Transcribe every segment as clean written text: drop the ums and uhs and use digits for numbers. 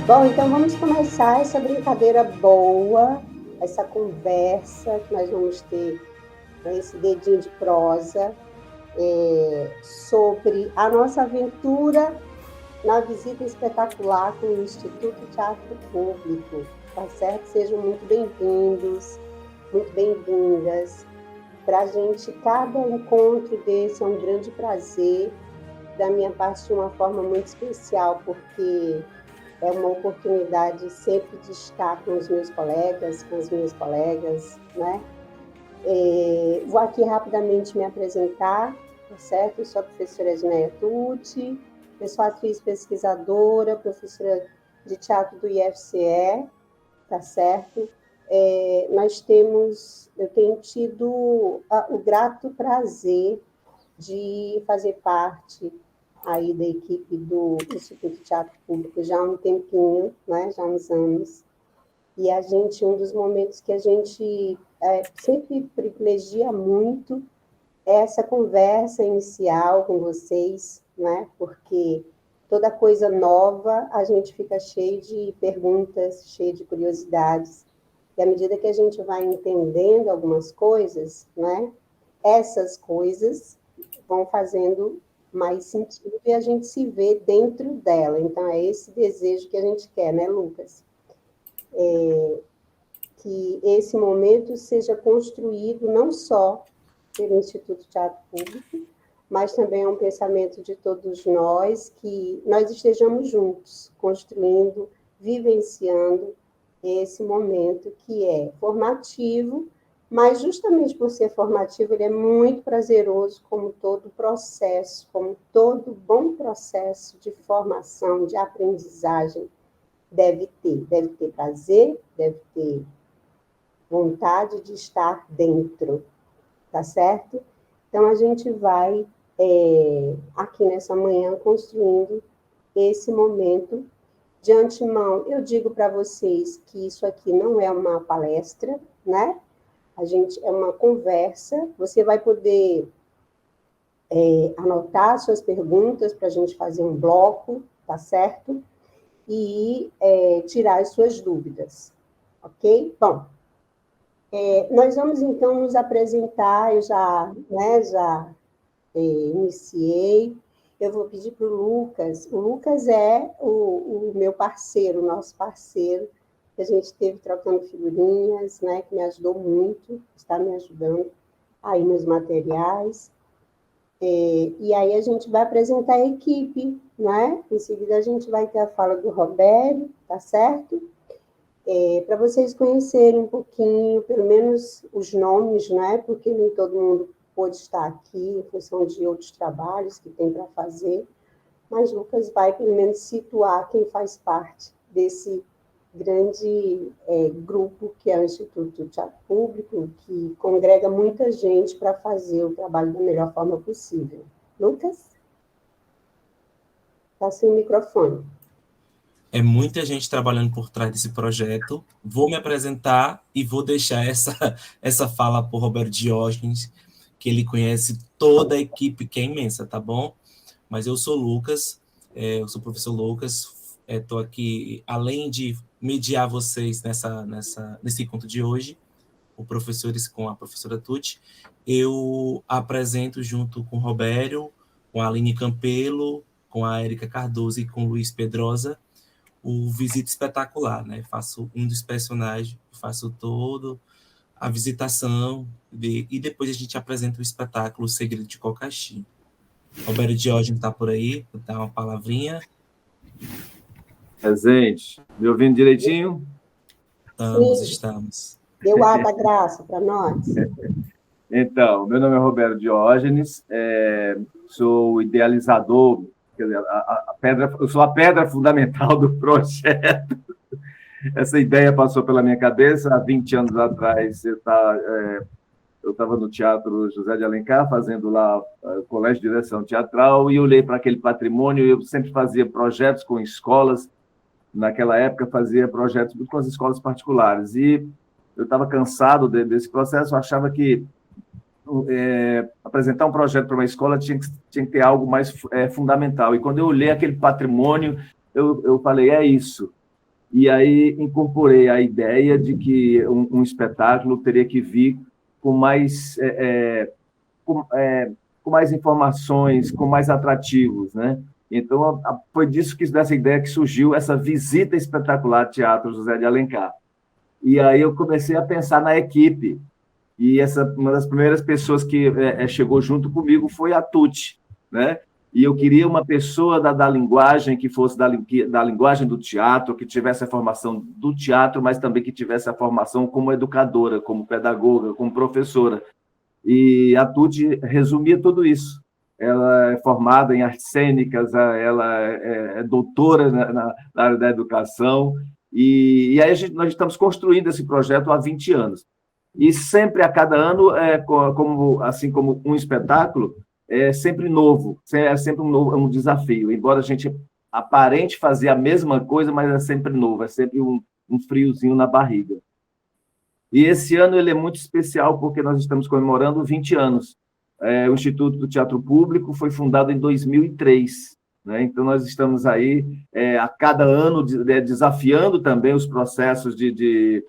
Bom, então vamos começar essa brincadeira boa, essa conversa que nós vamos ter, né, esse dedinho de prosa, sobre a nossa aventura na visita espetacular com o Instituto Teatro Público, tá certo? Sejam muito bem-vindos, muito bem-vindas. Para a gente, cada encontro desse é um grande prazer, da minha parte de uma forma muito especial, porque é uma oportunidade sempre de estar com os meus colegas, com as minhas colegas, né? Vou aqui rapidamente me apresentar, tá certo? Eu sou a professora Edneia Tucci, eu sou atriz pesquisadora, professora de teatro do IFCE, tá certo? Eu tenho tido o grato prazer de fazer parte aí da equipe do Instituto Teatro Público já há um tempinho, né, já há uns anos, e um dos momentos que a gente sempre privilegia muito é essa conversa inicial com vocês, né, porque toda coisa nova a gente fica cheio de perguntas, cheio de curiosidades, e à medida que a gente vai entendendo algumas coisas, né, essas coisas vão fazendo mais sentido e a gente se vê dentro dela. Então, é esse desejo que a gente quer, né, Lucas? Que esse momento seja construído não só pelo Instituto Teatro Público, mas também é um pensamento de todos nós, que nós estejamos juntos, construindo, vivenciando esse momento que é formativo, mas justamente por ser formativo, ele é muito prazeroso, como todo processo, como todo bom processo de formação, de aprendizagem deve ter. Deve ter prazer, deve ter vontade de estar dentro, tá certo? Então, a gente vai, aqui nessa manhã, construindo esse momento. De antemão, eu digo para vocês que isso aqui não é uma palestra, né? É uma conversa, você vai poder anotar suas perguntas para a gente fazer um bloco, tá certo? E tirar as suas dúvidas, ok? Bom, nós vamos então nos apresentar, eu já iniciei, eu vou pedir para o Lucas é o meu parceiro, o nosso parceiro, que a gente esteve trocando figurinhas, né, que me ajudou muito, está me ajudando aí nos materiais. E aí a gente vai apresentar a equipe, né? Em seguida a gente vai ter a fala do Roberto, tá certo? Para vocês conhecerem um pouquinho, pelo menos os nomes, né? Porque nem todo mundo pôde estar aqui em função de outros trabalhos que tem para fazer, mas Lucas vai pelo menos situar quem faz parte desse grande grupo que é o Instituto Teatro Público, que congrega muita gente para fazer o trabalho da melhor forma possível. Lucas? Está sem o microfone. É muita gente trabalhando por trás desse projeto. Vou me apresentar e vou deixar essa fala para o Roberto Diógenes, que ele conhece toda a equipe, que é imensa, tá bom? Mas eu sou Lucas, eu sou o professor Lucas, estou aqui, além de mediar vocês nesse encontro de hoje, o professores com a professora Tucci, eu apresento junto com o Roberto, com a Aline Campelo, com a Érica Cardoso e com o Luiz Pedrosa, o Visita Espetacular, né? Faço um dos personagens, faço todo a visitação e depois a gente apresenta o espetáculo O Segredo de Cocaxi. Roberto Diógenes está por aí, vou dar uma palavrinha. Presente. Me ouvindo direitinho? Estamos. Deu alta graça para nós. Então, meu nome é Roberto Diógenes, sou o idealizador, quer dizer, eu sou a pedra fundamental do projeto. Essa ideia passou pela minha cabeça há 20 anos atrás. Eu estava no Teatro José de Alencar, fazendo lá o Colégio de Direção Teatral, e olhei para aquele patrimônio. Eu sempre fazia projetos com escolas, naquela época fazia projetos com as escolas particulares, e eu estava cansado desse processo. Eu achava que apresentar um projeto para uma escola tinha que ter algo mais fundamental, e quando eu olhei aquele patrimônio, eu falei, é isso. e aí incorporei a ideia de que um espetáculo teria que vir com mais, com mais informações, com mais atrativos, né? Então, foi dessa ideia que surgiu essa visita espetacular Teatro José de Alencar. E aí eu comecei a pensar na equipe, e uma das primeiras pessoas que chegou junto comigo foi a Tuti, né? E eu queria uma pessoa da linguagem, que fosse da linguagem do teatro, que tivesse a formação do teatro, mas também que tivesse a formação como educadora, como pedagoga, como professora. E a Tuti resumia tudo isso. Ela é formada em artes cênicas, ela é doutora na área da educação, e aí nós estamos construindo esse projeto há 20 anos. E sempre, a cada ano, assim como um espetáculo, é sempre novo, é sempre um desafio. Embora a gente aparente fazer a mesma coisa, mas é sempre novo, é sempre um friozinho na barriga. E esse ano ele é muito especial porque nós estamos comemorando 20 anos. O Instituto do Teatro Público foi fundado em 2003, né? Então, nós estamos aí a cada ano desafiando também os processos de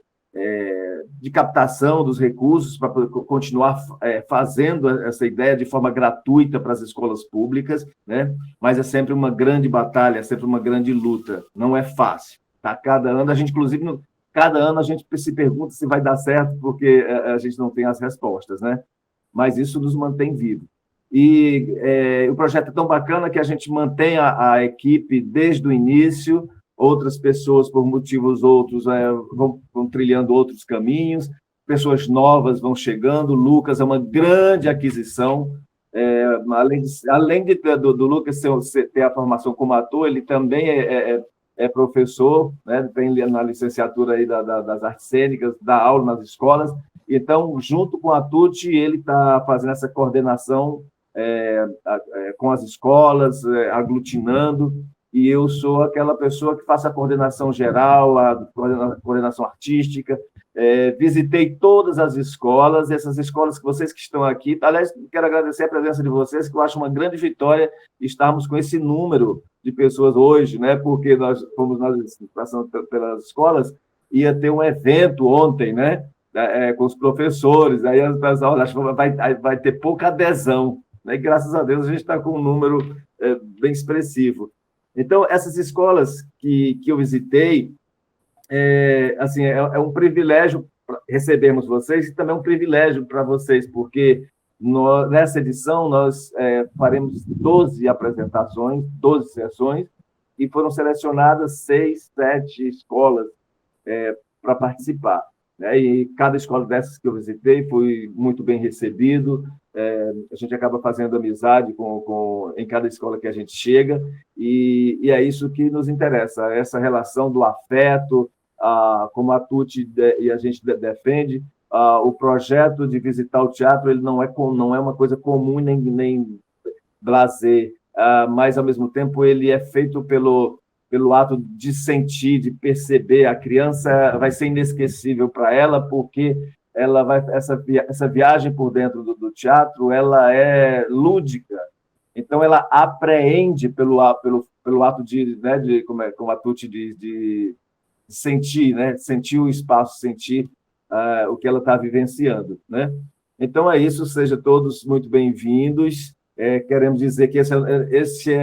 captação dos recursos para continuar fazendo essa ideia de forma gratuita para as escolas públicas, né? Mas é sempre uma grande batalha, é sempre uma grande luta, não é fácil. Tá? Cada ano, a gente, inclusive, cada ano a gente se pergunta se vai dar certo, porque a gente não tem as respostas, né? Mas isso nos mantém vivos. E o projeto é tão bacana que a gente mantém a equipe desde o início. Outras pessoas, por motivos outros, vão trilhando outros caminhos, pessoas novas vão chegando. O Lucas é uma grande aquisição, além do Lucas ter a formação como ator, ele também é professor, né? Tem na licenciatura aí das artes cênicas, dá aula nas escolas. Então, junto com a Tuti, ele está fazendo essa coordenação com as escolas, aglutinando, e eu sou aquela pessoa que faço a coordenação geral, a coordenação artística. Visitei todas as escolas, essas escolas que vocês que estão aqui. Aliás, quero agradecer a presença de vocês, que eu acho uma grande vitória estarmos com esse número de pessoas hoje, né? Porque nós fomos passando pelas escolas, ia ter um evento ontem, né? Com os professores, aí as pessoas acho que vai ter pouca adesão, né? E graças a Deus a gente está com um número bem expressivo. Então, essas escolas que eu visitei, assim, é um privilégio recebermos vocês, e também é um privilégio para vocês, porque nessa edição nós faremos 12 apresentações, 12 sessões, e foram selecionadas 6, 7 escolas para participar, né? E cada escola dessas que eu visitei foi muito bem recebido. A gente acaba fazendo amizade em cada escola que a gente chega, e é isso que nos interessa, essa relação do afeto, como a Tuti e a gente defende. O projeto de visitar o teatro ele não é uma coisa comum nem blasé, mas, ao mesmo tempo, ele é feito pelo ato de sentir, de perceber. A criança vai ser inesquecível para ela, porque essa viagem por dentro do teatro ela é lúdica, então ela apreende pelo ato de como a Tuti diz, de sentir, né? Sentir o espaço, sentir o que ela está vivenciando, né? Então é isso, sejam todos muito bem-vindos. Queremos dizer que esse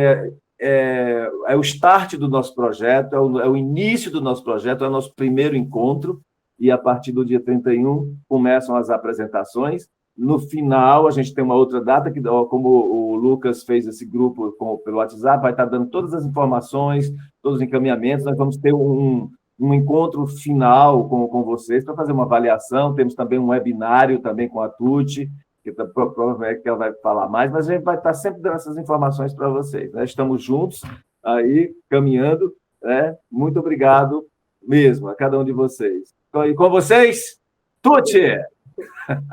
é o start do nosso projeto, é o início do nosso projeto, é o nosso primeiro encontro, e a partir do dia 31 começam as apresentações. No final, a gente tem uma outra data, que, como o Lucas fez esse grupo pelo WhatsApp, vai estar dando todas as informações, todos os encaminhamentos. Nós vamos ter um encontro final com vocês para fazer uma avaliação. Temos também um webinário também com a Tuti, que provavelmente ela vai falar mais, mas a gente vai estar sempre dando essas informações para vocês, né? Estamos juntos aí, caminhando, né? Muito obrigado mesmo a cada um de vocês. E com vocês, Tuti!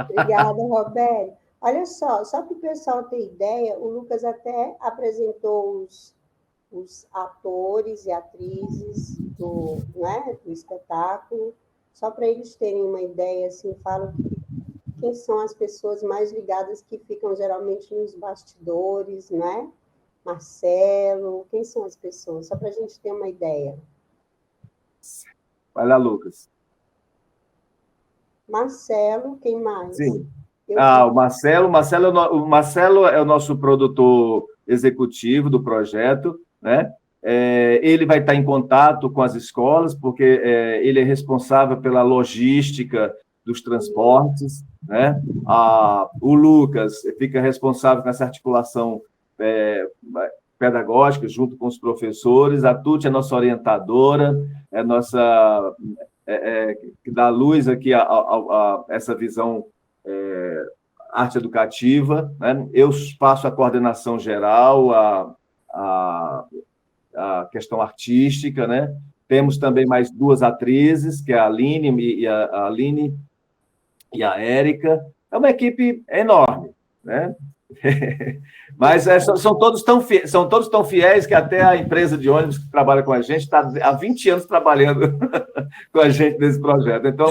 Obrigada, Roberto. Olha só para o pessoal ter ideia, o Lucas até apresentou os atores e atrizes do espetáculo, só para eles terem uma ideia, assim, falo quem são as pessoas mais ligadas que ficam geralmente nos bastidores, né? Marcelo, quem são as pessoas? Só para a gente ter uma ideia. Vai lá, Lucas. Marcelo, quem mais? Sim. Eu O Marcelo. O Marcelo é o nosso produtor executivo do projeto, né? Ele vai estar em contato com as escolas, porque ele é responsável pela logística dos transportes, né? O Lucas fica responsável com essa articulação pedagógica junto com os professores. A Tuti é nossa orientadora, é nossa que dá luz aqui a essa visão arte educativa, né? Eu faço a coordenação geral, a questão artística, né? Temos também mais duas atrizes, que é a Aline e a Érica. É uma equipe enorme, né? Mas são todos tão fiéis que até a empresa de ônibus que trabalha com a gente está há 20 anos trabalhando com a gente nesse projeto. Então,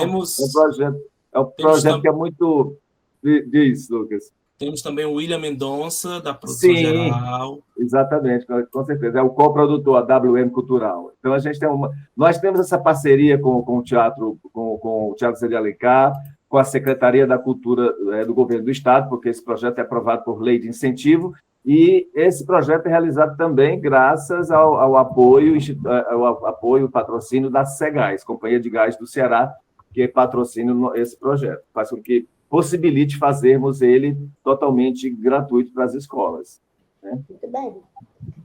é um projeto que é muito... Diz, Lucas. Temos também o William Mendonça, da produção Sim, geral. Exatamente, com certeza. É o coprodutor, a WM Cultural. Então, nós temos essa parceria com o Teatro Zé de Alencar, com a Secretaria da Cultura do Governo do Estado, porque esse projeto é aprovado por lei de incentivo, e esse projeto é realizado também graças ao apoio e patrocínio da Cegás, Companhia de Gás do Ceará, que patrocina esse projeto. Faz com que possibilite fazermos ele totalmente gratuito para as escolas. Muito bem.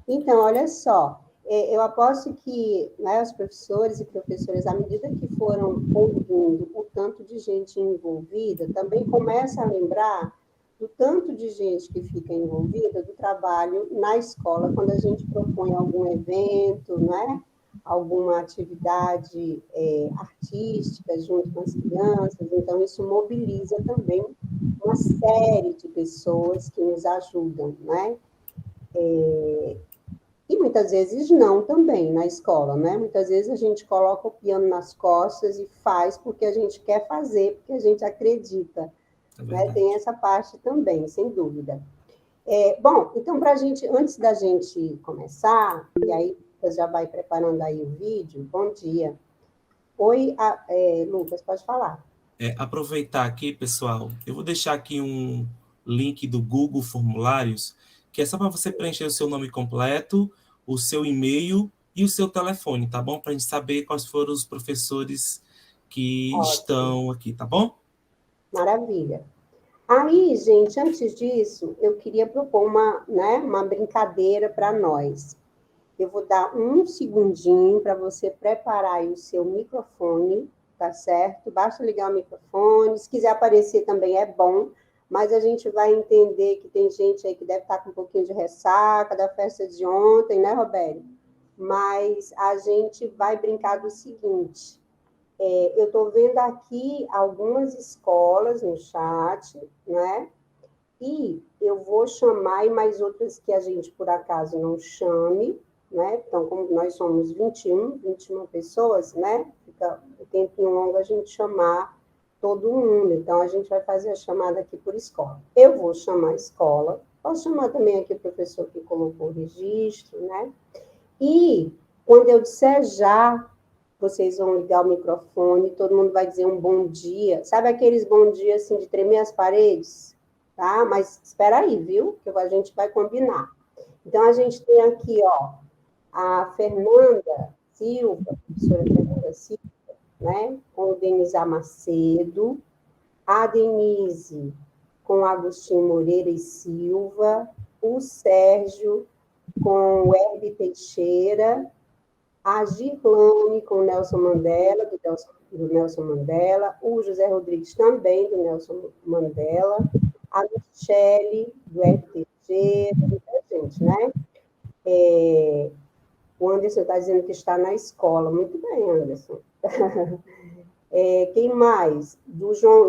Então, olha só, eu aposto que, né, os professores e professoras, à medida que foram ouvindo o tanto de gente envolvida, também começa a lembrar do tanto de gente que fica envolvida do trabalho na escola, quando a gente propõe algum evento, né, alguma atividade artística junto com as crianças. Então, isso mobiliza também uma série de pessoas que nos ajudam, né? E muitas vezes não também na escola, né? Muitas vezes a gente coloca o piano nas costas e faz porque a gente quer fazer, porque a gente acredita. Né? Tem essa parte também, sem dúvida. Bom, então, antes da gente começar, e aí você já vai preparando aí o vídeo, bom dia. Oi, Lucas, pode falar. Aproveitar aqui, pessoal, eu vou deixar aqui um link do Google Formulários, que é só para você preencher o seu nome completo, o seu e-mail e o seu telefone, tá bom? Para a gente saber quais foram os professores que estão aqui, tá bom? Maravilha. Aí, gente, antes disso, eu queria propor uma brincadeira para nós. Eu vou dar um segundinho para você preparar aí o seu microfone, tá certo? Basta ligar o microfone, se quiser aparecer também é bom, mas a gente vai entender que tem gente aí que deve estar com um pouquinho de ressaca da festa de ontem, né, Roberto? Mas a gente vai brincar do seguinte, eu estou vendo aqui algumas escolas no chat, né? E eu vou chamar, e mais outras que a gente, por acaso, não chame, né? Então, como nós somos 21 pessoas, né? Fica um tempinho longo a gente chamar todo mundo. Então, a gente vai fazer a chamada aqui por escola. Eu vou chamar a escola, posso chamar também aqui o professor que colocou o registro, né? E, quando eu disser já, vocês vão ligar o microfone, todo mundo vai dizer um bom dia. Sabe aqueles bom dias, assim, de tremer as paredes? Tá? Mas espera aí, viu? Que a gente vai combinar. Então, a gente tem aqui, ó, a Fernanda Silva, professora Fernanda Silva, né? Com o Denizar Macedo, a Denise com Agostinho Moreira e Silva, o Sérgio com o Herbe Teixeira, a Girlane com o Nelson Mandela, do Nelson Mandela, o José Rodrigues também, do Nelson Mandela, a Michele, do FTG, muita gente, né? O Anderson está dizendo que está na escola. Muito bem, Anderson. Quem mais?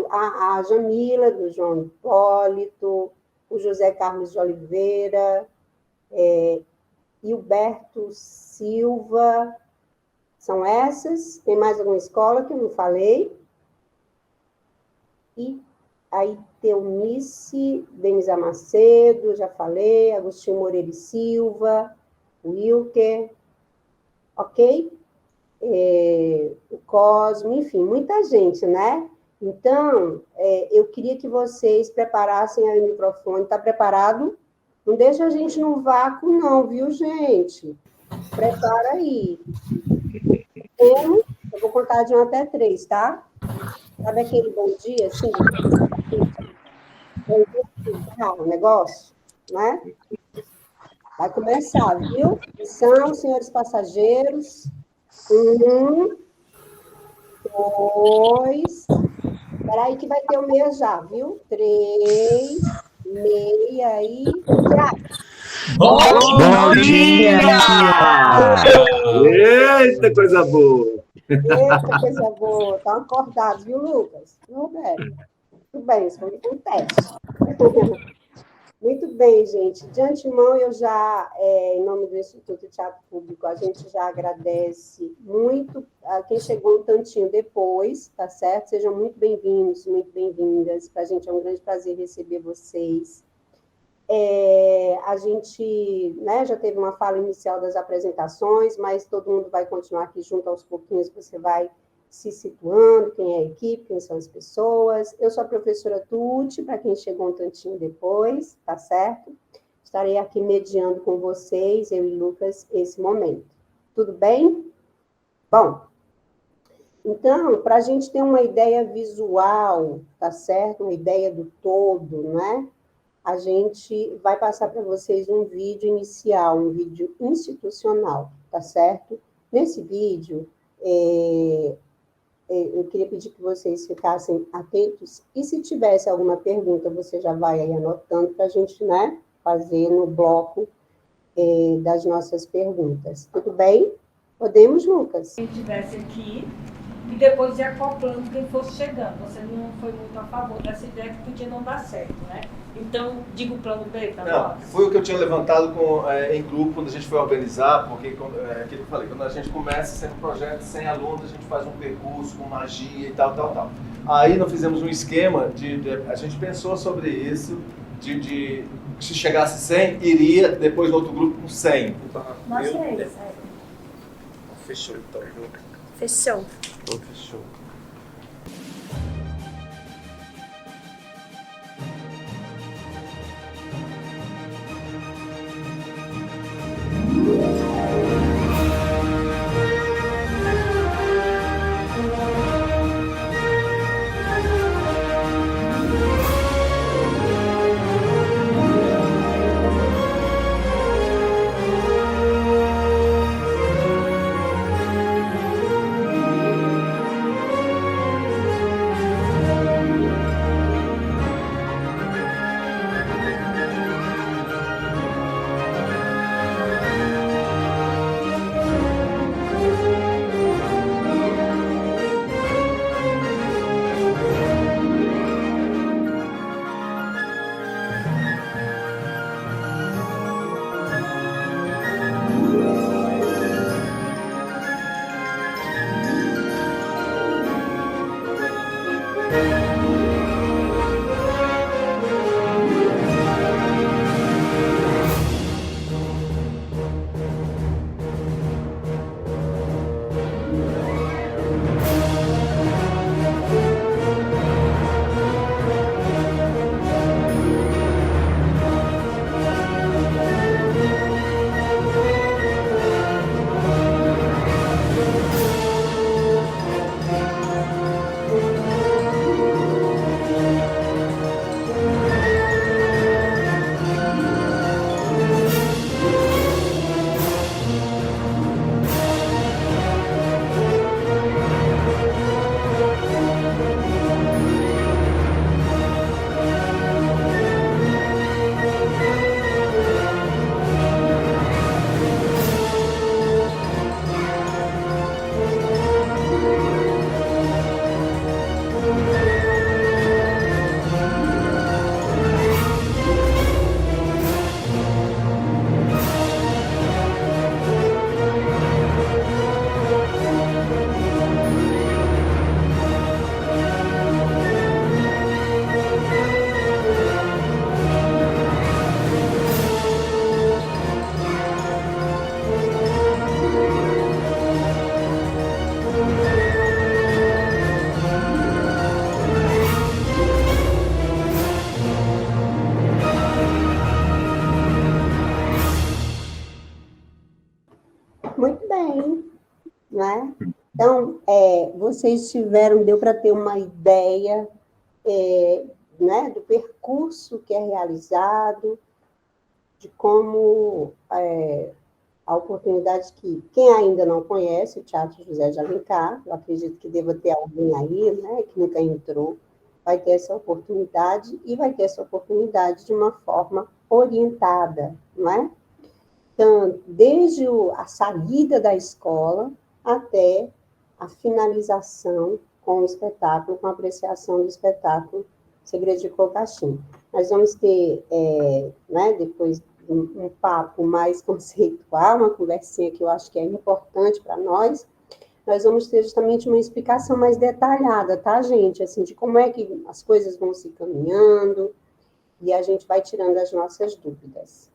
A Jamila, do João Hipólito, o José Carlos de Oliveira, Hilberto Silva. São essas. Tem mais alguma escola que eu não falei? E aí, Teunice, Denisa Macedo, já falei, Agostinho Moreira e Silva, Wilker, ok? o Cosmo, enfim, muita gente, né? Então, eu queria que vocês preparassem aí o microfone. Está preparado? Não deixa a gente no vácuo, não, viu, gente? Prepara aí. Eu vou contar de 1 até 3, tá? Sabe aquele bom dia, assim? O negócio, né? Vai começar, viu? Atenção, senhores passageiros. 1, 2. Espera aí que vai ter o meia já, viu? 3, meia aí. Já. Bom dia! Eita, coisa boa! Eita, coisa boa. Estão acordados, viu, Lucas? Viu, Roberto? Tudo bem, isso foi um teste. Muito bem, gente. De antemão, eu já, em nome do Instituto Teatro Público, a gente já agradece muito a quem chegou um tantinho depois, tá certo? Sejam muito bem-vindos, muito bem-vindas. Para a gente é um grande prazer receber vocês. A gente, né, já teve uma fala inicial das apresentações, mas todo mundo vai continuar aqui junto aos pouquinhos, você vai se situando, quem é a equipe, quem são as pessoas. Eu sou a professora Tuti, para quem chegou um tantinho depois, tá certo? Estarei aqui mediando com vocês, eu e Lucas, esse momento. Tudo bem? Bom, então, para a gente ter uma ideia visual, tá certo? Uma ideia do todo, né? A gente vai passar para vocês um vídeo inicial, um vídeo institucional, tá certo? Nesse vídeo, eu queria pedir que vocês ficassem atentos, e se tivesse alguma pergunta, você já vai aí anotando para a gente, né, fazer no bloco das nossas perguntas. Tudo bem? Podemos, Lucas? Quem estivesse aqui, e depois ir acoplando quem fosse chegando. Você não foi muito a favor dessa ideia que podia não dar certo, né? Então, diga o plano B para nós. Foi o que eu tinha levantado em grupo quando a gente foi organizar, porque, aquilo que eu falei, quando a gente começa sendo um projeto sem alunos, a gente faz um percurso com magia e tal. Aí nós fizemos um esquema, a gente pensou sobre isso, de se chegasse 100, iria depois no outro grupo com 100. Nós três, Fechou então, viu? Fechou. Então, fechou. Muito bem, né? Então, vocês deu para ter uma ideia, né, do percurso que é realizado, de como a oportunidade que quem ainda não conhece o Teatro José de Alencar, eu acredito que deva ter alguém aí, né, que nunca entrou, vai ter essa oportunidade e vai ter essa oportunidade de uma forma orientada, não é? Então, desde a saída da escola até a finalização com o espetáculo, com a apreciação do espetáculo Segredo de Cocaxim. Nós vamos ter, né, depois um papo mais conceitual, uma conversinha que eu acho que é importante para nós vamos ter justamente uma explicação mais detalhada, tá, gente? Assim, de como é que as coisas vão se caminhando e a gente vai tirando as nossas dúvidas.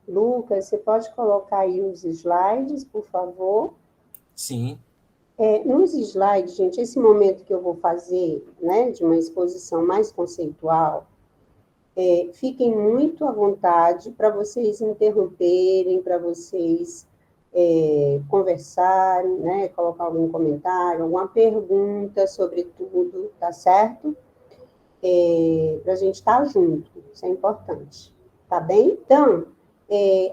Lucas, você pode colocar aí os slides, por favor? Sim. Nos slides, gente, esse momento que eu vou fazer, né, de uma exposição mais conceitual, fiquem muito à vontade para vocês interromperem, para vocês conversarem, né, colocar algum comentário, alguma pergunta sobre tudo, tá certo? Para a gente estar junto, isso é importante, tá bem? Então,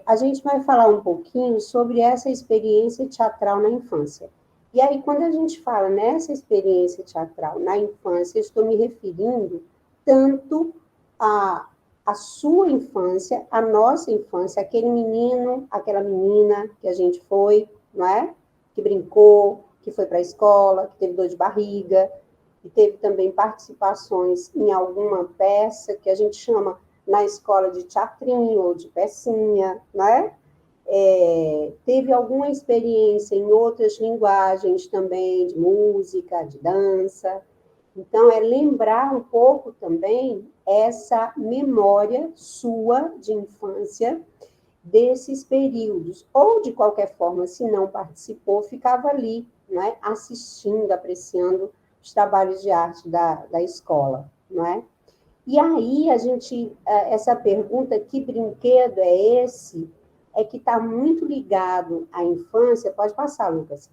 a gente vai falar um pouquinho sobre essa experiência teatral na infância. E aí, quando a gente fala nessa experiência teatral na infância, eu estou me referindo tanto a sua infância, a nossa infância, aquele menino, aquela menina que a gente foi, não é? Que brincou, que foi para a escola, que teve dor de barriga, que teve também participações em alguma peça que a gente chama na escola de teatrinho ou de pecinha, né? Teve alguma experiência em outras linguagens também, de música, de dança. Então, lembrar um pouco também essa memória sua de infância desses períodos. Ou, de qualquer forma, se não participou, ficava ali, não é? Assistindo, apreciando os trabalhos de arte da escola, não é? E aí, essa pergunta, que brinquedo é esse? Que está muito ligado à infância, pode passar, Lucas,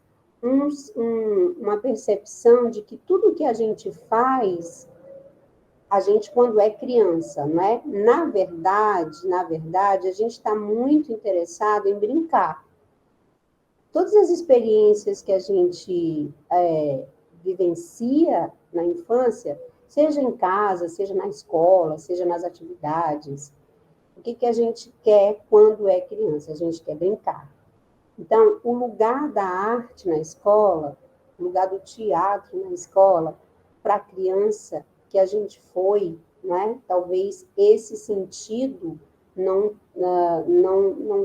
uma percepção de que tudo que a gente faz, a gente quando é criança, não é? Na verdade, a gente está muito interessado em brincar. Todas as experiências que a gente vivencia na infância, seja em casa, seja na escola, seja nas atividades, o que a gente quer quando é criança? A gente quer brincar. Então, o lugar da arte na escola, o lugar do teatro na escola, para a criança que a gente foi, né? Talvez esse sentido não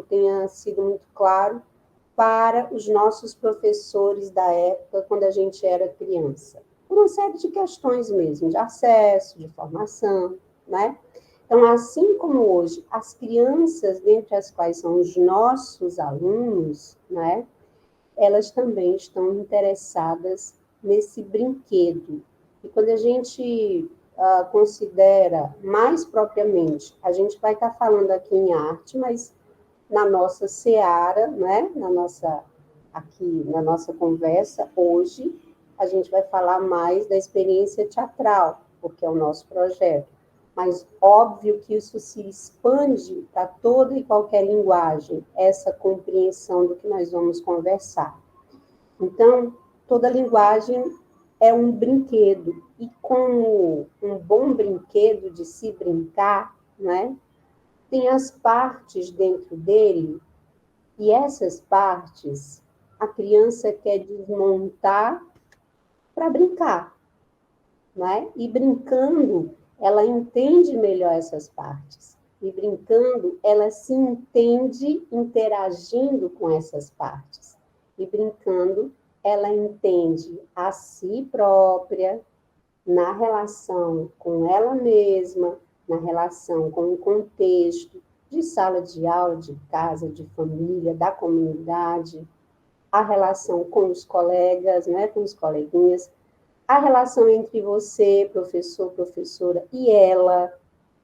tenha sido muito claro para os nossos professores da época, quando a gente era criança. Por uma série de questões mesmo, de acesso, de formação, né? Então, assim como hoje, as crianças, dentre as quais são os nossos alunos, né, elas também estão interessadas nesse brinquedo. E quando a gente considera mais propriamente, a gente vai estar falando aqui em arte, mas na nossa seara, né, aqui na nossa conversa, hoje, a gente vai falar mais da experiência teatral, porque é o nosso projeto. Mas óbvio que isso se expande para toda e qualquer linguagem, essa compreensão do que nós vamos conversar. Então, toda linguagem é um brinquedo, e como um bom brinquedo de se brincar, né, tem as partes dentro dele, e essas partes a criança quer desmontar para brincar, né? E brincando, ela entende melhor essas partes. E brincando, ela se entende interagindo com essas partes. E brincando, ela entende a si própria, na relação com ela mesma, na relação com o contexto de sala de aula, de casa, de família, da comunidade, a relação com os colegas, né, com os coleguinhas, a relação entre você, professor, professora, e ela.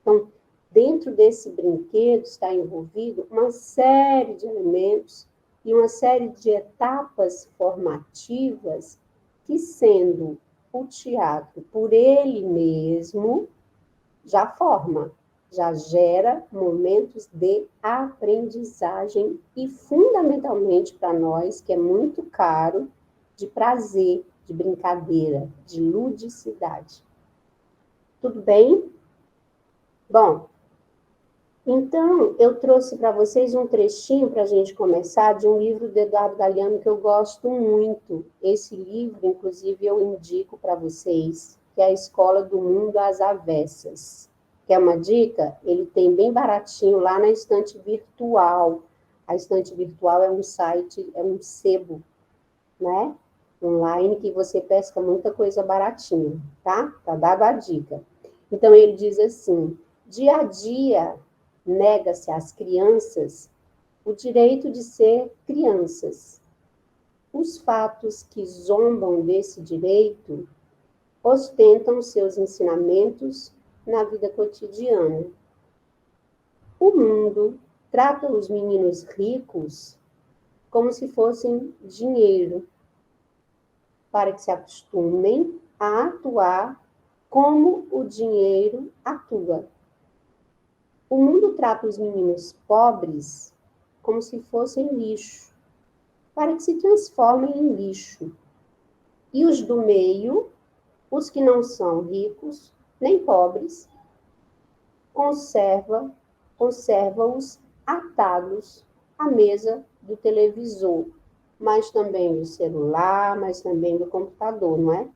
Então, dentro desse brinquedo está envolvido uma série de elementos e uma série de etapas formativas que, sendo o teatro por ele mesmo, já forma, já gera momentos de aprendizagem e, fundamentalmente para nós, que é muito caro, de prazer, de brincadeira, de ludicidade. Tudo bem? Bom, então, eu trouxe para vocês um trechinho para a gente começar de um livro do Eduardo Galeano que eu gosto muito. Esse livro, inclusive, eu indico para vocês, que é A Escola do Mundo às Avessas. Quer uma dica? Ele tem bem baratinho lá na Estante Virtual. A Estante Virtual é um site, é um sebo, né? Online, que você pesca muita coisa baratinha, tá? Tá dada a dica. Então, ele diz assim: dia a dia, nega-se às crianças o direito de ser crianças. Os fatos que zombam desse direito ostentam seus ensinamentos na vida cotidiana. O mundo trata os meninos ricos como se fossem dinheiro, para que se acostumem a atuar como o dinheiro atua. O mundo trata os meninos pobres como se fossem lixo, para que se transformem em lixo. E os do meio, os que não são ricos nem pobres, conserva-os atados à mesa do televisor, mas também do celular, mas também do computador, não é?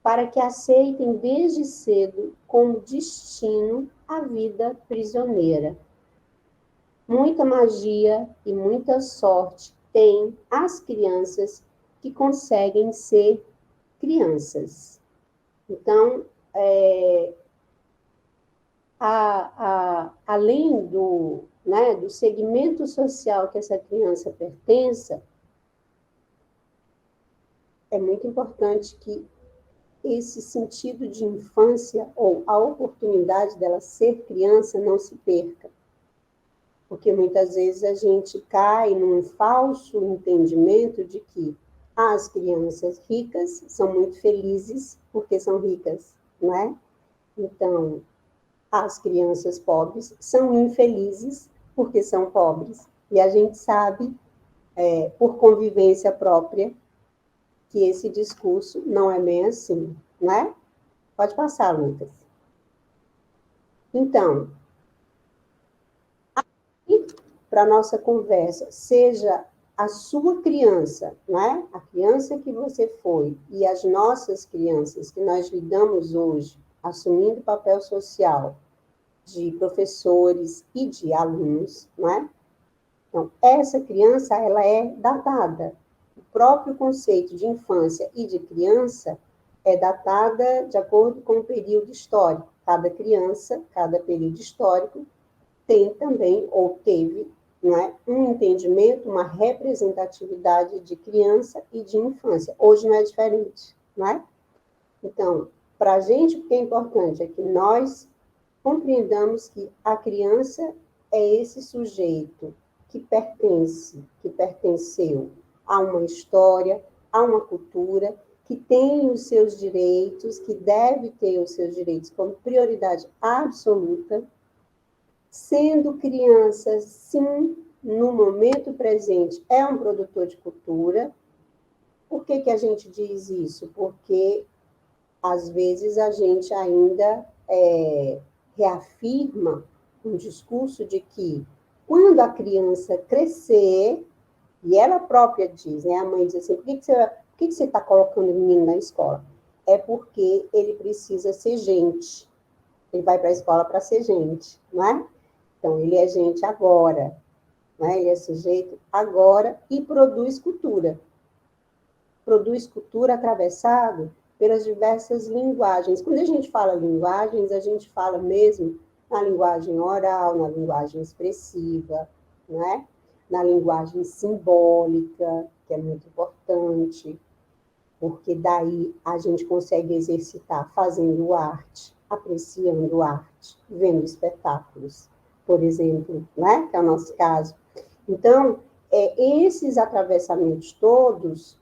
Para que aceitem desde cedo como destino a vida prisioneira. Muita magia e muita sorte têm as crianças que conseguem ser crianças. Então, além do segmento social que essa criança pertença, é muito importante que esse sentido de infância ou a oportunidade dela ser criança não se perca. Porque muitas vezes a gente cai num falso entendimento de que as crianças ricas são muito felizes porque são ricas, não é? Então, as crianças pobres são infelizes porque são pobres. E a gente sabe, por convivência própria, que esse discurso não é bem assim, não é? Pode passar, Lucas. Então, para a nossa conversa, seja a sua criança, não é? A criança que você foi e as nossas crianças que nós lidamos hoje, assumindo o papel social de professores e de alunos, não é? Então, essa criança, ela é datada. O próprio conceito de infância e de criança é datada de acordo com o período histórico. Cada criança, cada período histórico, tem também, ou teve, não é, um entendimento, uma representatividade de criança e de infância. Hoje não é diferente, não é? Então, para a gente, o que é importante é que nós compreendamos que a criança é esse sujeito que pertenceu a uma história, a uma cultura, que tem os seus direitos, que deve ter os seus direitos como prioridade absoluta, sendo criança, sim, no momento presente, é um produtor de cultura. Por que a gente diz isso? Porque, às vezes, a gente ainda reafirma um discurso de que, quando a criança crescer, e ela própria diz, né, a mãe diz assim, por que você está colocando o menino na escola? É porque ele precisa ser gente. Ele vai para a escola para ser gente, não é? Então, ele é gente agora, né? Ele é sujeito agora e produz cultura. Produz cultura atravessado pelas diversas linguagens. Quando a gente fala linguagens, a gente fala mesmo na linguagem oral, na linguagem expressiva, né? Na linguagem simbólica, que é muito importante, porque daí a gente consegue exercitar fazendo arte, apreciando arte, vendo espetáculos, por exemplo, né? Que é o nosso caso. Então, esses atravessamentos todos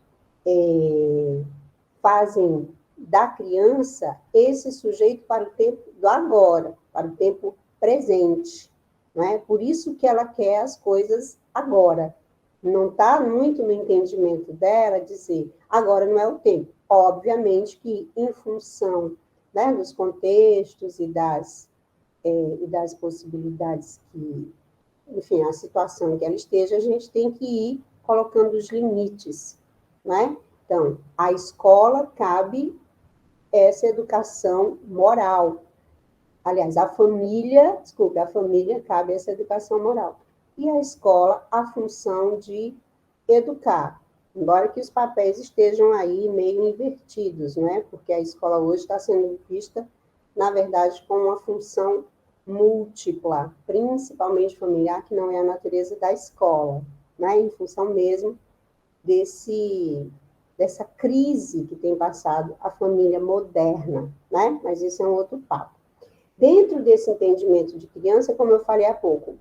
fazem da criança esse sujeito para o tempo do agora, para o tempo presente. Não é? Por isso que ela quer as coisas agora. Não está muito no entendimento dela dizer, agora não é o tempo. Obviamente que, em função, né, dos contextos e das possibilidades que, enfim, a situação em que ela esteja, a gente tem que ir colocando os limites, né? Então, a escola cabe essa educação moral. Aliás, a família cabe essa educação moral. E a escola, a função de educar. Embora que os papéis estejam aí meio invertidos, não é? Porque a escola hoje está sendo vista, na verdade, com uma função múltipla, principalmente familiar, que não é a natureza da escola, né? Em função mesmo dessa crise que tem passado a família moderna, né? Mas isso é um outro papo. Dentro desse entendimento de criança, como eu falei há pouco,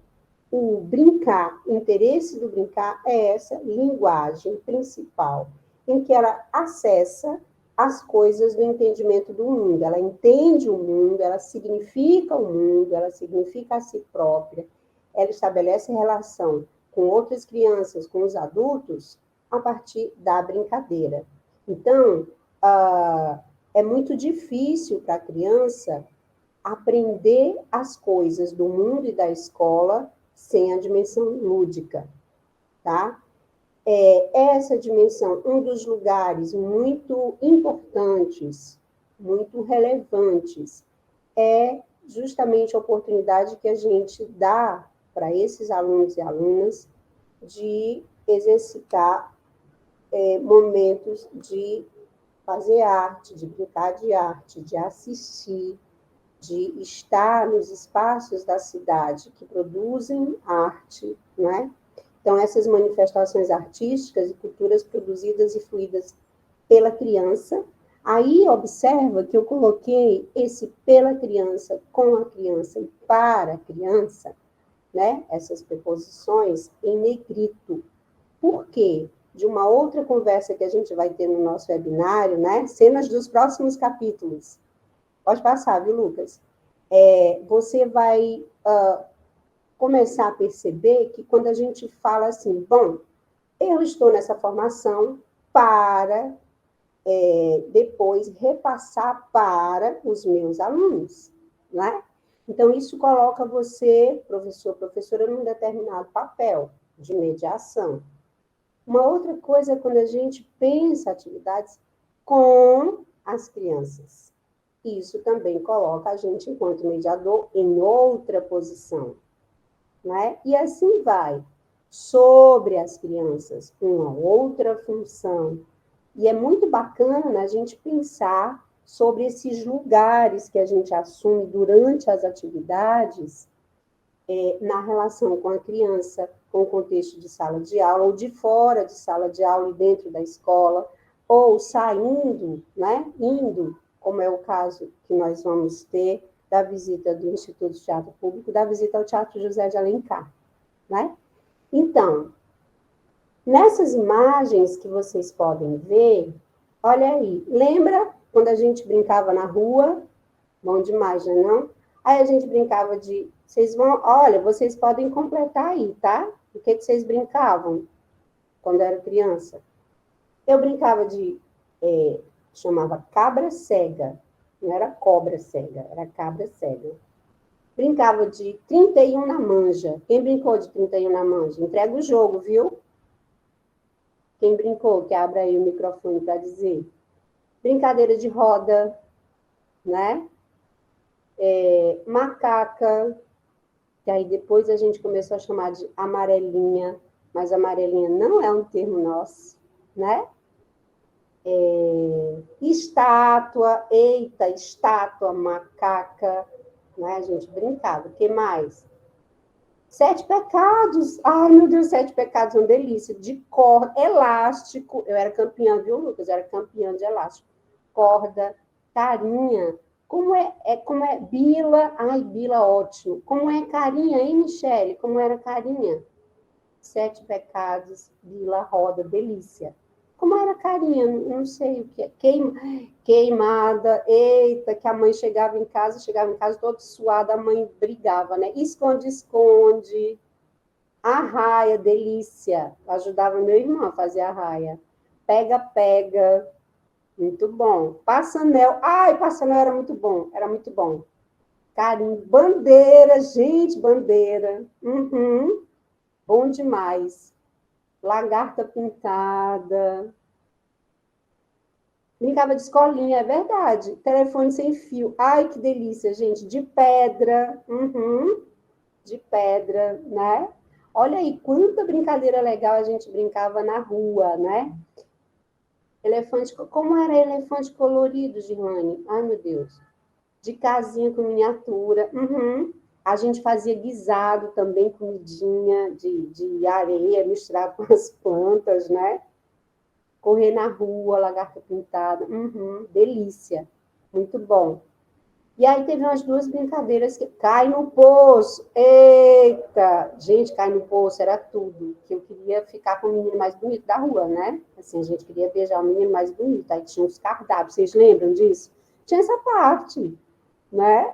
o brincar, o interesse do brincar é essa linguagem principal, em que ela acessa as coisas do entendimento do mundo. Ela entende o mundo, ela significa o mundo, ela significa a si própria, ela estabelece relação com outras crianças, com os adultos, a partir da brincadeira. Então, é muito difícil para a criança aprender as coisas do mundo e da escola sem a dimensão lúdica, tá? Essa dimensão, um dos lugares muito importantes, muito relevantes, é justamente a oportunidade que a gente dá para esses alunos e alunas de exercitar momentos de fazer arte, de brincar de arte, de assistir, de estar nos espaços da cidade que produzem arte, né? Então, essas manifestações artísticas e culturas produzidas e fluídas pela criança. Aí, observa que eu coloquei esse pela criança, com a criança e para a criança, né? Essas preposições em negrito. Por quê? De uma outra conversa que a gente vai ter no nosso webinário, né? Cenas dos próximos capítulos. Pode passar, viu, Lucas? Você vai começar a perceber que quando a gente fala assim, bom, eu estou nessa formação para depois repassar para os meus alunos, né? Então, isso coloca você, professor, professora, num determinado papel de mediação. Uma outra coisa é quando a gente pensa atividades com as crianças. Isso também coloca a gente, enquanto mediador, em outra posição, né? E assim vai. Sobre as crianças, uma outra função. E é muito bacana a gente pensar sobre esses lugares que a gente assume durante as atividades na relação com a criança, com o contexto de sala de aula, ou de fora de sala de aula e dentro da escola, ou saindo, né? Indo, como é o caso que nós vamos ter da visita do Instituto de Teatro Público, da visita ao Teatro José de Alencar, né? Então, nessas imagens que vocês podem ver, olha aí, lembra quando a gente brincava na rua? Bom demais, né, não? Aí a gente brincava de... vocês podem completar aí, tá? O que vocês brincavam quando era criança? Eu brincava de... chamava cabra cega. Não era cobra cega, era cabra cega. Brincava de 31 na manja. Quem brincou de 31 na manja? Entrega o jogo, viu? Quem brincou, que abra aí o microfone para dizer. Brincadeira de roda, né? Macaca, que aí depois a gente começou a chamar de amarelinha, mas amarelinha não é um termo nosso, né? Estátua, estátua, macaca, né? A gente brincava. O que mais? 7 pecados. Ai, meu Deus, 7 pecados, uma delícia. De corda, elástico. Eu era campeã, viu, Lucas? Eu era campeã de elástico. Corda, carinha. Como é bila? Ai, bila, ótimo. Como é carinha, hein, Michele? Como era carinha? Sete Pecados, Vila Roda, delícia. Como era carinha, não sei o que, queimada, eita, que a mãe chegava em casa todo suada, a mãe brigava, né? Esconde, arraia, delícia. Eu ajudava meu irmão a fazer arraia. Pega, muito bom. Passanel, ai, Passanel era muito bom. Carinho, bandeira, gente, bandeira. Uhum, bom demais. Lagarta pintada. Brincava de escolinha, é verdade. Telefone sem fio. Ai, que delícia, gente. De pedra. Uhum, de pedra, né? Olha aí, quanta brincadeira legal a gente brincava na rua, né? Elefante, como era elefante colorido, Girlane? Ai, meu Deus. De casinha com miniatura. Uhum. A gente fazia guisado também, comidinha de areia misturada com as plantas, né? Correr na rua, lagarta pintada. Uhum. Delícia. Muito bom. E aí teve umas duas brincadeiras que cai no poço. Eita! Gente, cai no poço era tudo. Que eu queria ficar com o menino mais bonito da rua, né? Assim, a gente queria beijar o menino mais bonito. Aí tinha os cardápios. Vocês lembram disso? Tinha essa parte, né?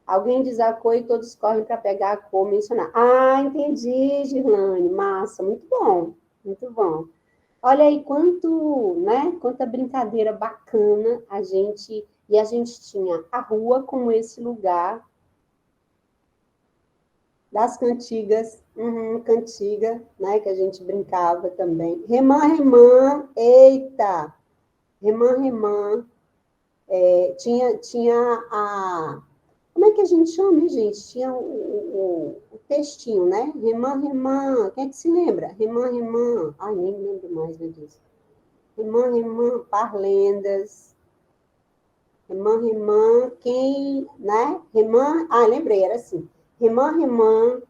Alguém diz a cor e todos correm para pegar a cor, mencionar. Ah, entendi, Girlane. Massa, muito bom. Muito bom. Olha aí né? Quanta brincadeira bacana a gente tinha a rua como esse lugar das cantigas, cantiga, né? Que a gente brincava também. Remã, eita! Remã. Tinha a... Como é que a gente chama, hein, gente? Tinha o textinho, né? Remã. Quem é que se lembra? Remã. Ai, nem lembro mais, meu Deus. Remã, parlendas. Remã, quem, né? Lembrei, era assim. Remã,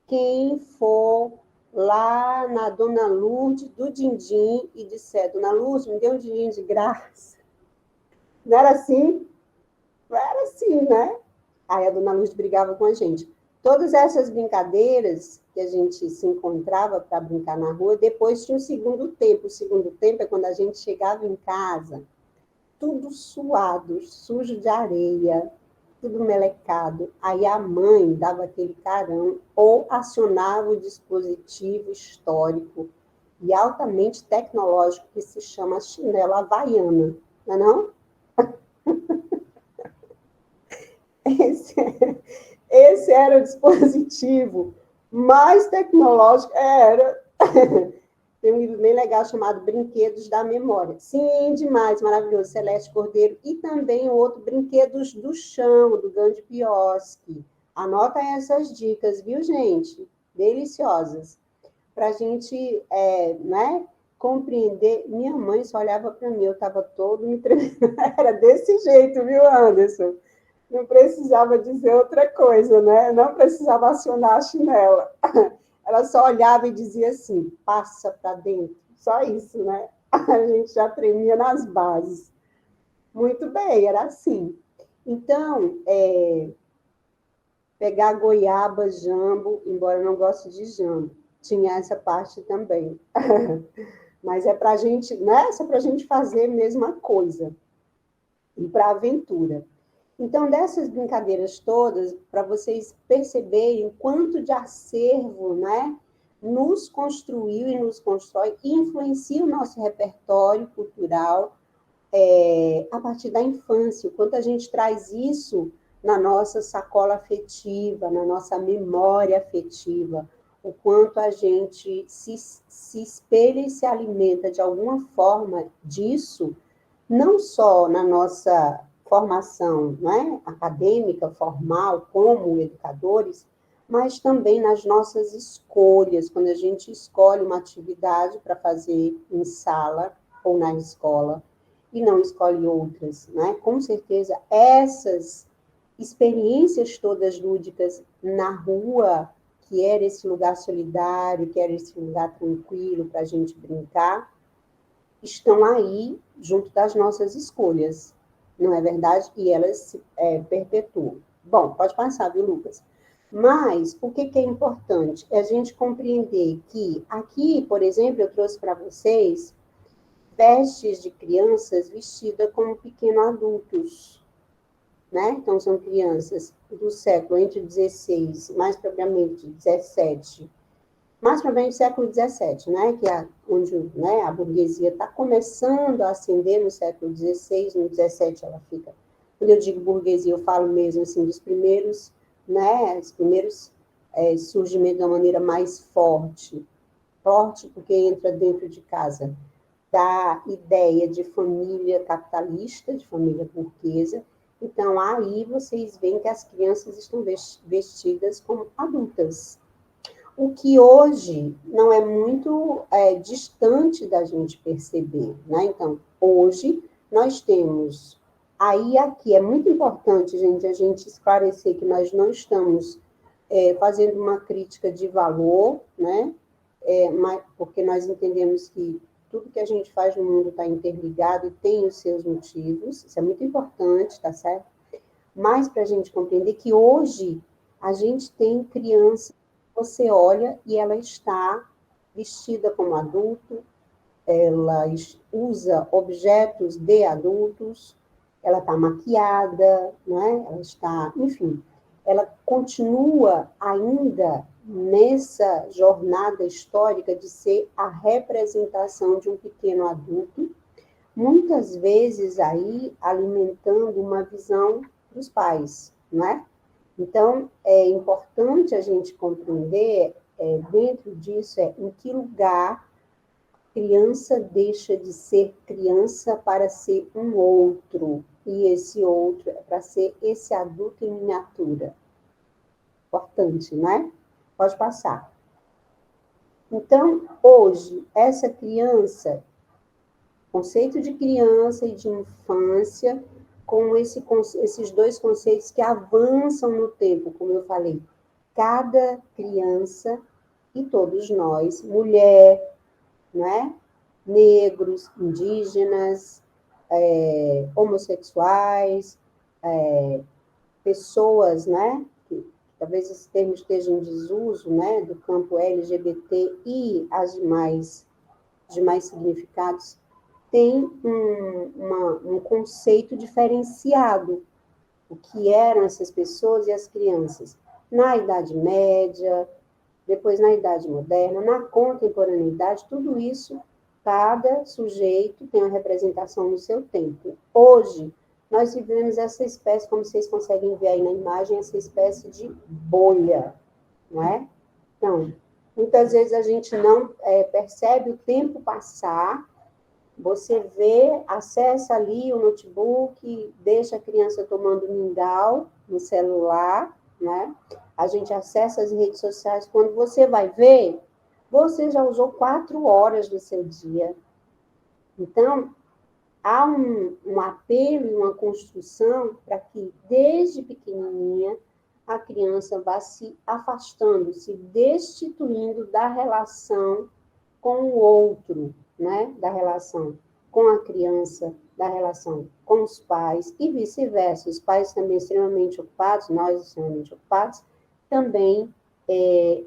quem for lá na Dona Lourdes do Dindim e disser, Dona Lourdes, me dê um dindim de graça. Não era assim? Não era assim, né? Aí a Dona Lourdes brigava com a gente. Todas essas brincadeiras que a gente se encontrava para brincar na rua, depois tinha o segundo tempo. O segundo tempo é quando a gente chegava em casa, tudo suado, sujo de areia, tudo melecado. Aí a mãe dava aquele carão ou acionava o dispositivo histórico e altamente tecnológico que se chama chinela havaiana, não é não? Esse era o dispositivo mais tecnológico. Era. Tem um livro bem legal chamado Brinquedos da Memória. Sim, demais, maravilhoso. Celeste Cordeiro. E também o outro, Brinquedos do Chão, do Gandhi Pioski. Anota aí essas dicas, viu, gente? Deliciosas. Para a gente, né, compreender. Minha mãe só olhava para mim, eu estava todo me tremendo. Era desse jeito, viu, Anderson? Não precisava dizer outra coisa, né? Não precisava acionar a chinela. Ela só olhava e dizia assim, passa para dentro. Só isso, né? A gente já tremia nas bases. Muito bem, era assim. Então, pegar goiaba, jambo, embora eu não goste de jambo, tinha essa parte também. Mas é para a gente, né? É para a gente fazer a mesma coisa. E para a aventura. Então, dessas brincadeiras todas, para vocês perceberem o quanto de acervo, né, nos construiu e nos constrói e influencia o nosso repertório cultural a partir da infância, o quanto a gente traz isso na nossa sacola afetiva, na nossa memória afetiva, o quanto a gente se espelha e se alimenta de alguma forma disso, não só na nossa formação, né, acadêmica, formal, como educadores, mas também nas nossas escolhas, quando a gente escolhe uma atividade para fazer em sala ou na escola, e não escolhe outras, né? Com certeza, essas experiências todas lúdicas na rua, que era esse lugar solidário, que era esse lugar tranquilo para a gente brincar, estão aí junto das nossas escolhas, não é verdade? E elas se perpetuam. Bom, pode passar, viu, Lucas? Mas o que é importante? É a gente compreender que aqui, por exemplo, eu trouxe para vocês vestes de crianças vestidas como pequenos adultos, né? Então, são crianças do século entre 16, mais propriamente 17, mais propriamente século 17, né? Que é onde, né, a burguesia está começando a ascender no século 16, no 17 ela fica. Quando eu digo burguesia, eu falo mesmo assim dos primeiros, né? Os primeiros surgimento de uma maneira mais forte, forte porque entra dentro de casa da ideia de família capitalista, de família burguesa. Então, aí vocês veem que as crianças estão vestidas como adultas. O que hoje não é muito distante da gente perceber, né? Então, hoje nós temos... Aí, aqui, é muito importante, gente, a gente esclarecer que nós não estamos fazendo uma crítica de valor, né? Porque nós entendemos que tudo que a gente faz no mundo está interligado e tem os seus motivos, isso é muito importante, tá certo? Mas para a gente compreender que hoje a gente tem criança, você olha e ela está vestida como adulto, ela usa objetos de adultos, ela está maquiada, né? Ela está, enfim, ela continua ainda nessa jornada histórica de ser a representação de um pequeno adulto, muitas vezes aí alimentando uma visão dos pais, né? Então, é importante a gente compreender, dentro disso, em que lugar criança deixa de ser criança para ser um outro, e esse outro é para ser esse adulto em miniatura. Importante, né? Pode passar. Então, hoje, essa criança, conceito de criança e de infância, com esses dois conceitos que avançam no tempo, como eu falei, cada criança e todos nós, mulher, né? Negros, indígenas, homossexuais, pessoas, né? Que talvez esse termo esteja em desuso, né? Do campo LGBT e as demais significados, tem um conceito diferenciado, o que eram essas pessoas e as crianças. Na Idade Média, depois na Idade Moderna, na contemporaneidade, tudo isso, cada sujeito tem uma representação no seu tempo. Hoje, nós vivemos essa espécie, como vocês conseguem ver aí na imagem, essa espécie de bolha, não é? Então, muitas vezes a gente não percebe o tempo passar, você vê, acessa ali o notebook, deixa a criança tomando mingau no celular, né? A gente acessa as redes sociais, quando você vai ver, você já usou 4 horas do seu dia. Então, há um apelo e uma construção para que, desde pequenininha, a criança vá se afastando, se destituindo da relação com o outro, né? Da relação com a criança, da relação com os pais, e vice-versa. Os pais também extremamente ocupados, nós extremamente ocupados, também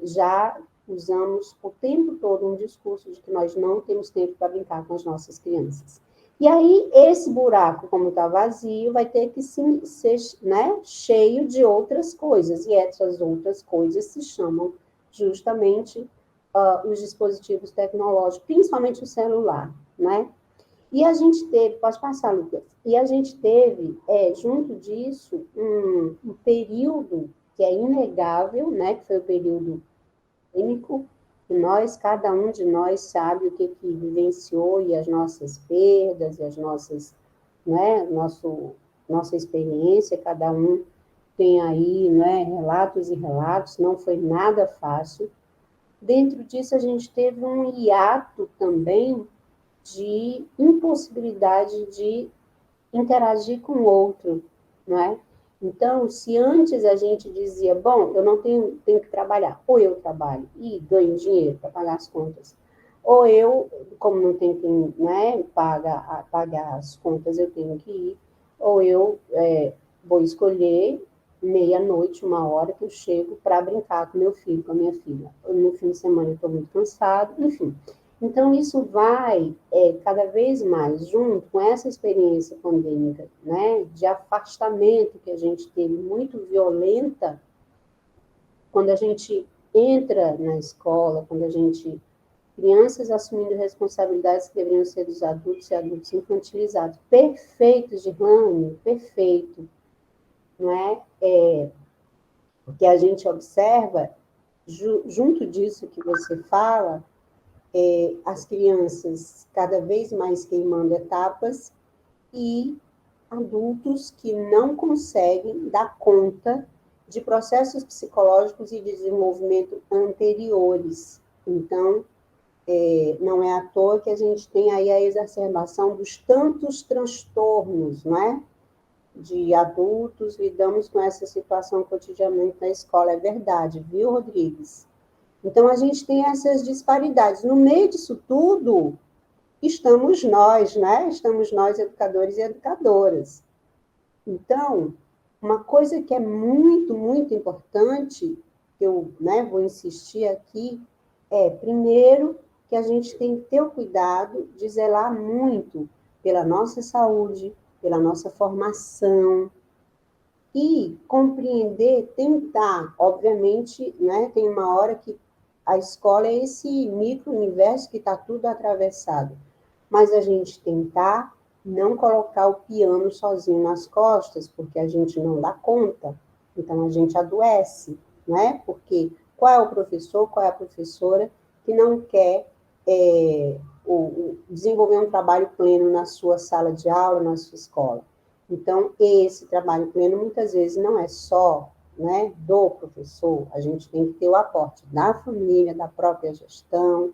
já usamos o tempo todo um discurso de que nós não temos tempo para brincar com as nossas crianças. E aí, esse buraco, como está vazio, vai ter que ser, né, cheio de outras coisas, e essas outras coisas se chamam justamente os dispositivos tecnológicos, principalmente o celular, né? E a gente teve, pode passar, Lucas, e a gente teve, junto disso, um período que é inegável, né, que foi o período clínico, que cada um de nós sabe o que vivenciou e as nossas perdas, e as nossas, né, nossa experiência, cada um tem aí, né, relatos e relatos, não foi nada fácil. Dentro disso, a gente teve um hiato também de impossibilidade de interagir com o outro, não é? Então, se antes a gente dizia, bom, eu não tenho que trabalhar, ou eu trabalho e ganho dinheiro para pagar as contas, ou eu, como não tenho quem, né, pagar as contas, eu tenho que ir, ou eu vou escolher meia-noite, 1 hora, que eu chego para brincar com meu filho, com a minha filha. No fim de semana eu estou muito cansado, enfim. Então, isso vai cada vez mais junto com essa experiência pandêmica, né, de afastamento que a gente teve, muito violenta, quando a gente entra na escola, quando a gente... Crianças assumindo responsabilidades que deveriam ser dos adultos e adultos infantilizados. Perfeito, Girlane, perfeito. Não é? Porque a gente observa, junto disso que você fala, as crianças cada vez mais queimando etapas e adultos que não conseguem dar conta de processos psicológicos e de desenvolvimento anteriores. Então, não é à toa que a gente tem aí a exacerbação dos tantos transtornos, não é? De adultos, lidamos com essa situação cotidianamente na escola. É verdade, viu, Rodrigues? Então, a gente tem essas disparidades. No meio disso tudo, estamos nós, né? Estamos nós, educadores e educadoras. Então, uma coisa que é muito, muito importante, que eu, né, vou insistir aqui, primeiro, que a gente tem que ter o cuidado de zelar muito pela nossa saúde, pela nossa formação, e compreender, tentar, obviamente, né, tem uma hora que a escola é esse micro-universo que está tudo atravessado, mas a gente tentar não colocar o piano sozinho nas costas, porque a gente não dá conta, então a gente adoece, né? Porque qual é o professor, qual é a professora que não quer desenvolver um trabalho pleno na sua sala de aula, na sua escola? Então, esse trabalho pleno, muitas vezes, não é só, né, do professor, a gente tem que ter o aporte da família, da própria gestão.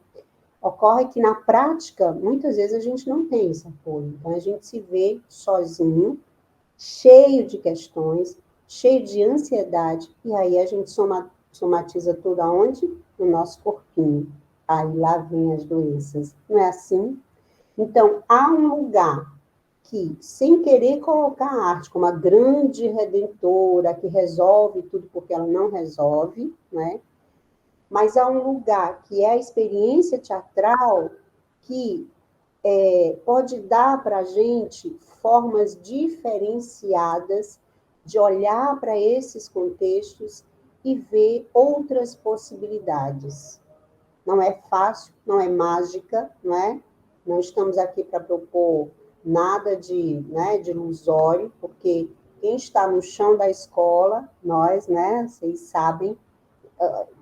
Ocorre que, na prática, muitas vezes a gente não tem esse apoio, então a gente se vê sozinho, cheio de questões, cheio de ansiedade, e aí a gente somatiza tudo aonde? No nosso corpinho. Aí lá vem as doenças, não é assim? Então, há um lugar que, sem querer colocar a arte como a grande redentora, que resolve tudo porque ela não resolve, né? Mas há um lugar que é a experiência teatral que pode dar para a gente formas diferenciadas de olhar para esses contextos e ver outras possibilidades. Não é fácil, não é mágica, não é? Não estamos aqui para propor nada de ilusório, porque quem está no chão da escola, nós, né, vocês sabem,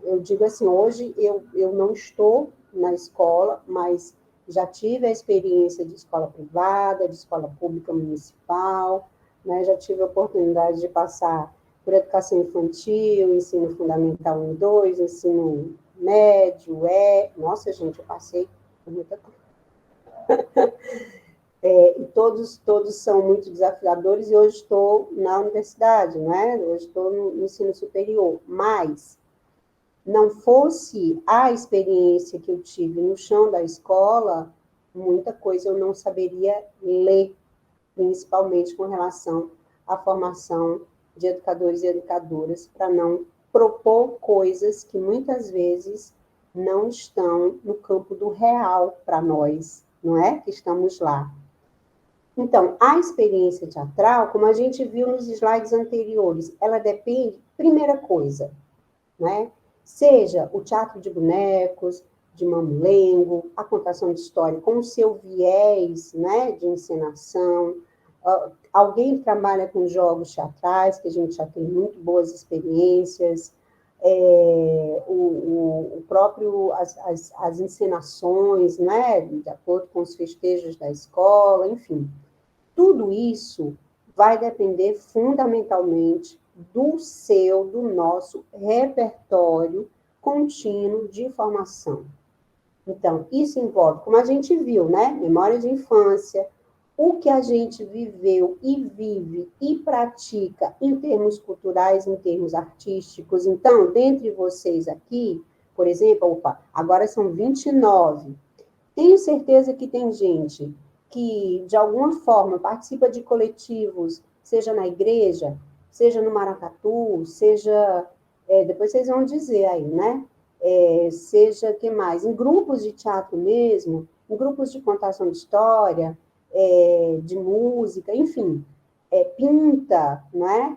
eu digo assim, hoje eu não estou na escola, mas já tive a experiência de escola privada, de escola pública municipal, né, já tive a oportunidade de passar por educação infantil, ensino fundamental 1 e 2, ensino médio, nossa, gente, eu passei por muita coisa. E todos são muito desafiadores, e hoje estou na universidade, né? Hoje estou no ensino superior, mas não fosse a experiência que eu tive no chão da escola, muita coisa eu não saberia ler, principalmente com relação à formação de educadores e educadoras, para não propor coisas que muitas vezes não estão no campo do real para nós, não é? Que estamos lá. Então, a experiência teatral, como a gente viu nos slides anteriores, ela depende, primeira coisa, né? Seja o teatro de bonecos, de mamulengo, a contação de história com o seu viés, né, de encenação, alguém que trabalha com jogos teatrais, que a gente já tem muito boas experiências, o próprio, as encenações, né, de acordo com os festejos da escola, enfim. Tudo isso vai depender fundamentalmente do nosso repertório contínuo de formação. Então, isso envolve, como a gente viu, né, memória de infância, o que a gente viveu e vive e pratica em termos culturais, em termos artísticos. Então, dentre vocês aqui, por exemplo, agora são 29. Tenho certeza que tem gente que, de alguma forma, participa de coletivos, seja na igreja, seja no maracatu, seja... depois vocês vão dizer aí, né? Seja, que mais? Em grupos de teatro mesmo, em grupos de contação de história, de música, enfim, pinta, né?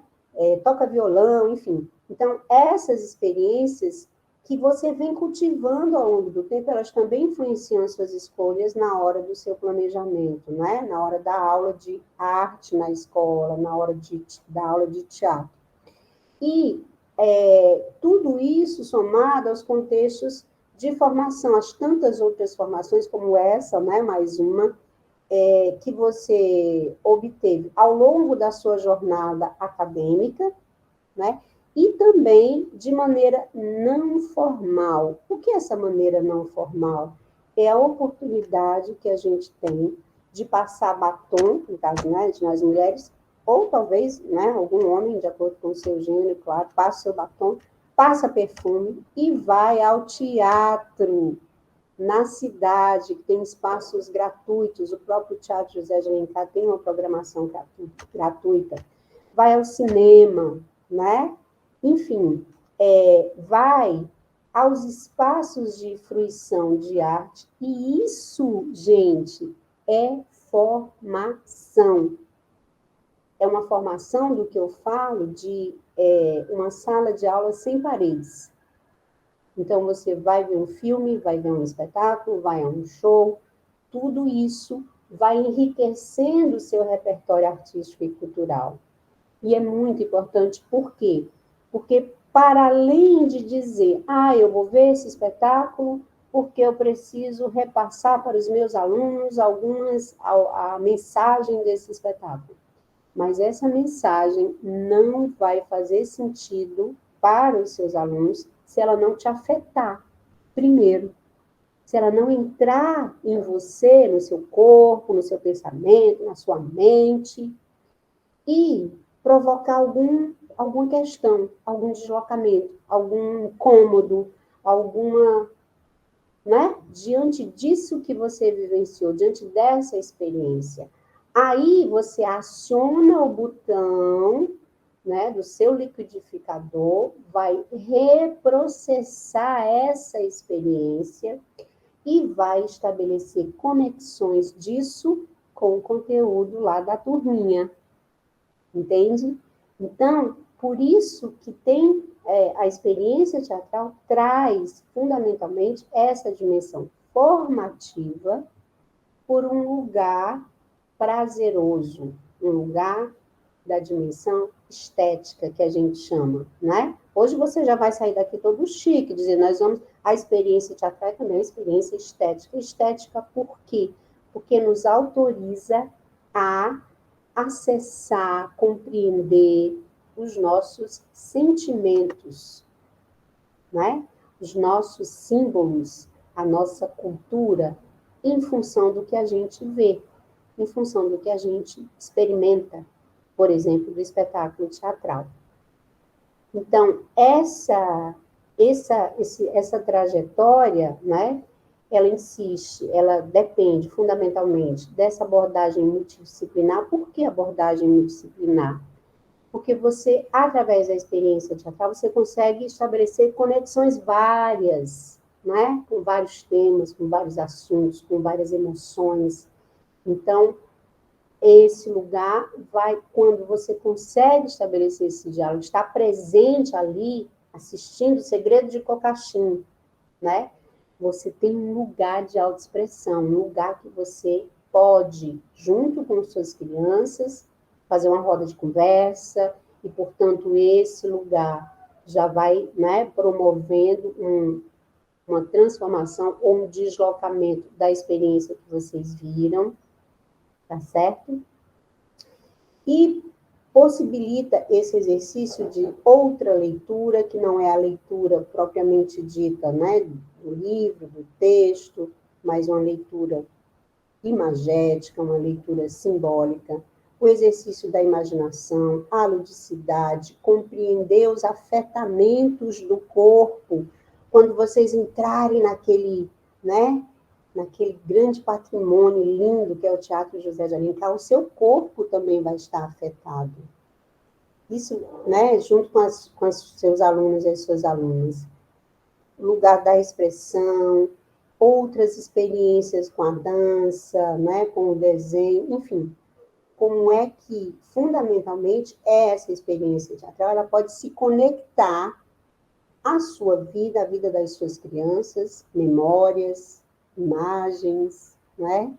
Toca violão, enfim. Então, essas experiências que você vem cultivando ao longo do tempo, elas também influenciam as suas escolhas na hora do seu planejamento, né? Na hora da aula de arte na escola, na hora da aula de teatro. E tudo isso somado aos contextos de formação, as tantas outras formações como essa, né? Mais uma, que você obteve ao longo da sua jornada acadêmica, né? E também de maneira não formal. O que é essa maneira não formal? É a oportunidade que a gente tem de passar batom, no caso, né, de nós mulheres, ou talvez, né, algum homem, de acordo com o seu gênero, claro, passa o seu batom, passa perfume e vai ao teatro na cidade, que tem espaços gratuitos, o próprio Teatro José de Alencar tem uma programação gratuita, vai ao cinema, né? Enfim, vai aos espaços de fruição de arte, e isso, gente, é formação. É uma formação do que eu falo de uma sala de aula sem paredes. Então, você vai ver um filme, vai ver um espetáculo, vai a um show, tudo isso vai enriquecendo o seu repertório artístico e cultural. E é muito importante, por quê? Porque, para além de dizer, eu vou ver esse espetáculo porque eu preciso repassar para os meus alunos a mensagem desse espetáculo. Mas essa mensagem não vai fazer sentido para os seus alunos se ela não te afetar primeiro. Se ela não entrar em você, no seu corpo, no seu pensamento, na sua mente, e provocar alguma questão, algum deslocamento, algum incômodo, alguma... né? Diante disso que você vivenciou, diante dessa experiência. Aí você aciona o botão, né, do seu liquidificador, vai reprocessar essa experiência e vai estabelecer conexões disso com o conteúdo lá da turminha. Entende? Então, por isso que tem a experiência teatral traz, fundamentalmente, essa dimensão formativa por um lugar prazeroso, um lugar da dimensão estética, que a gente chama, né? Hoje você já vai sair daqui todo chique, dizendo, a experiência teatral é também uma experiência estética. Estética por quê? Porque nos autoriza a acessar, compreender os nossos sentimentos, né? Os nossos símbolos, a nossa cultura, em função do que a gente vê, em função do que a gente experimenta, por exemplo, do espetáculo teatral. Então, essa trajetória, né, ela insiste, ela depende fundamentalmente dessa abordagem multidisciplinar. Por que abordagem multidisciplinar? Porque você, através da experiência teatral, você consegue estabelecer conexões várias, né, com vários temas, com vários assuntos, com várias emoções. Então, esse lugar vai, quando você consegue estabelecer esse diálogo, está presente ali, assistindo o Segredo de Cocaxim, né? Você tem um lugar de autoexpressão, um lugar que você pode, junto com suas crianças, fazer uma roda de conversa, e, portanto, esse lugar já vai, né, promovendo uma transformação ou um deslocamento da experiência que vocês viram, tá certo? E possibilita esse exercício de outra leitura, que não é a leitura propriamente dita, né, do livro, do texto, mas uma leitura imagética, uma leitura simbólica, o exercício da imaginação, a ludicidade, compreender os afetamentos do corpo. Quando vocês entrarem naquele, né, naquele grande patrimônio lindo que é o Teatro José de Alencar, o seu corpo também vai estar afetado. isso, né, junto com os seus alunos e as suas alunas. Lugar da expressão, outras experiências com a dança, né, com o desenho, enfim. Como é que, fundamentalmente, essa experiência teatral ela pode se conectar à sua vida, à vida das suas crianças, memórias, imagens, né?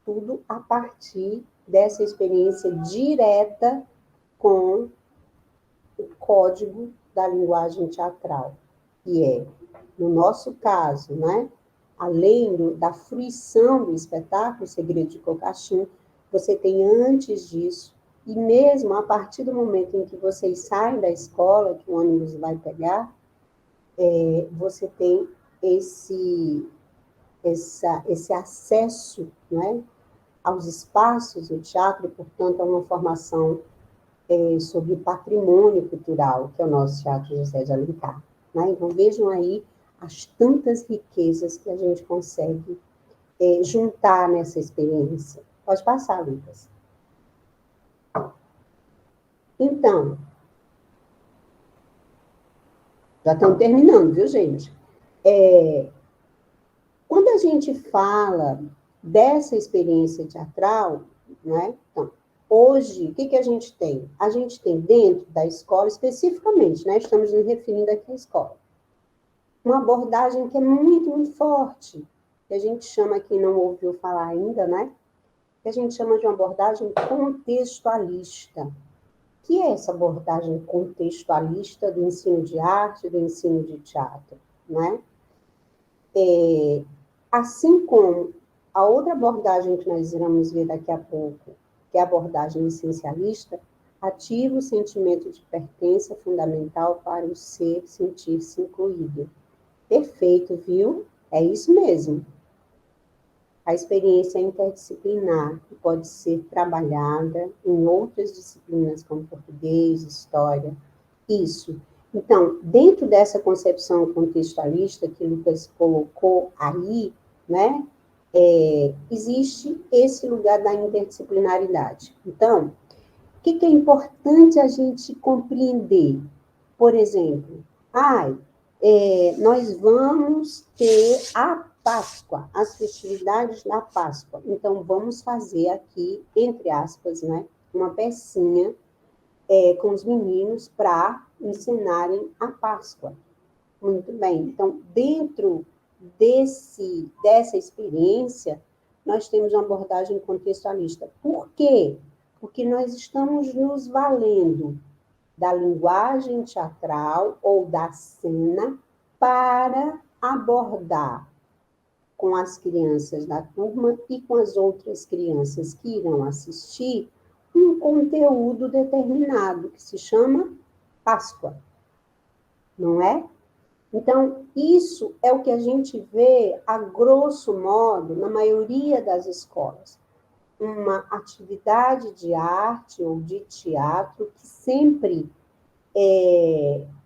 Tudo a partir dessa experiência direta com o código da linguagem teatral, que é, no nosso caso, né? Além da fruição do espetáculo Segredo de Cocachim, você tem antes disso, e mesmo a partir do momento em que vocês saem da escola, que o ônibus vai pegar, você tem esse acesso, né, aos espaços do teatro, e, portanto, a uma formação sobre patrimônio cultural, que é o nosso Teatro José de Alencar. Né? Então, vejam aí as tantas riquezas que a gente consegue juntar nessa experiência. Pode passar, Lucas. Então, já estamos terminando, viu, gente? Quando a gente fala dessa experiência teatral, né? Então, hoje, o que a gente tem? A gente tem dentro da escola, especificamente, né? Estamos nos referindo aqui à escola, uma abordagem que é muito, muito forte, que a gente chama, quem não ouviu falar ainda, né? Que a gente chama de uma abordagem contextualista. Que é essa abordagem contextualista do ensino de arte, do ensino de teatro, né? Assim como a outra abordagem que nós iremos ver daqui a pouco, que é a abordagem essencialista, ativa o sentimento de pertença fundamental para o ser sentir-se incluído. Perfeito, viu? É isso mesmo. A experiência interdisciplinar, que pode ser trabalhada em outras disciplinas, como português, história, isso. Então, dentro dessa concepção contextualista que o Lucas colocou aí, né, existe esse lugar da interdisciplinaridade. Então, o que é importante a gente compreender? Por exemplo, nós vamos ter a Páscoa, as festividades da Páscoa. Então, vamos fazer aqui, entre aspas, né, uma pecinha com os meninos para ensinarem a Páscoa. Muito bem. Então, dentro dessa experiência, nós temos uma abordagem contextualista. Por quê? Porque nós estamos nos valendo da linguagem teatral ou da cena para abordar com as crianças da turma e com as outras crianças que irão assistir um conteúdo determinado, que se chama Páscoa, não é? Então, isso é o que a gente vê, a grosso modo, na maioria das escolas. Uma atividade de arte ou de teatro que sempre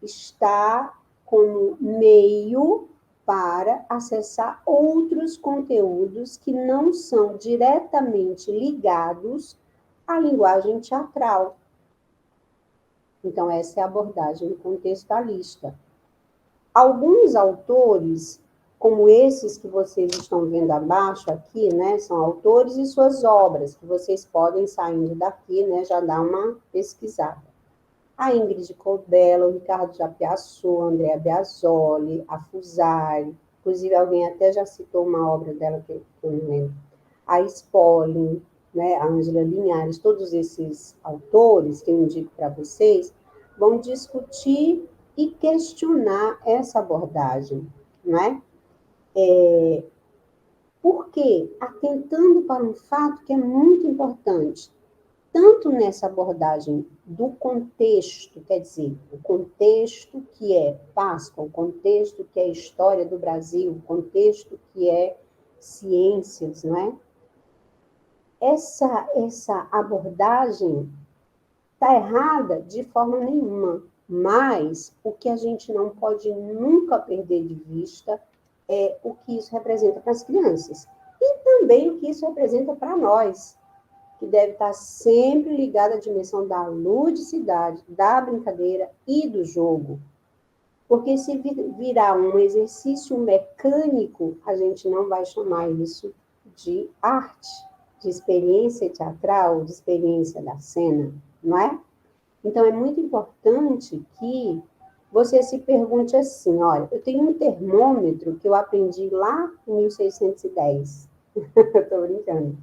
está como meio para acessar outros conteúdos que não são diretamente ligados à linguagem teatral. Então, essa é a abordagem contextualista. Alguns autores, como esses que vocês estão vendo abaixo aqui, né, são autores e suas obras, que vocês podem, saindo daqui, né, já dar uma pesquisada. A Ingrid Cobello, o Ricardo Japiaçu, a Andrea Biasoli, a Fusari, inclusive alguém até já citou uma obra dela que eu não lembro, a Spolin, né, a Ângela Linhares, todos esses autores que eu indico para vocês, vão discutir e questionar essa abordagem, não é? Por quê? Atentando para um fato que é muito importante, tanto nessa abordagem do contexto, quer dizer, o contexto que é Páscoa, o contexto que é história do Brasil, o contexto que é ciências, não é? Essa abordagem está errada de forma nenhuma, mas o que a gente não pode nunca perder de vista é o que isso representa para as crianças e também o que isso representa para nós, que deve estar sempre ligada à dimensão da ludicidade, da brincadeira e do jogo. Porque se virar um exercício mecânico, a gente não vai chamar isso de arte, de experiência teatral, de experiência da cena, não é? Então, é muito importante que você se pergunte assim, olha, eu tenho um termômetro que eu aprendi lá em 1610. Estou brincando.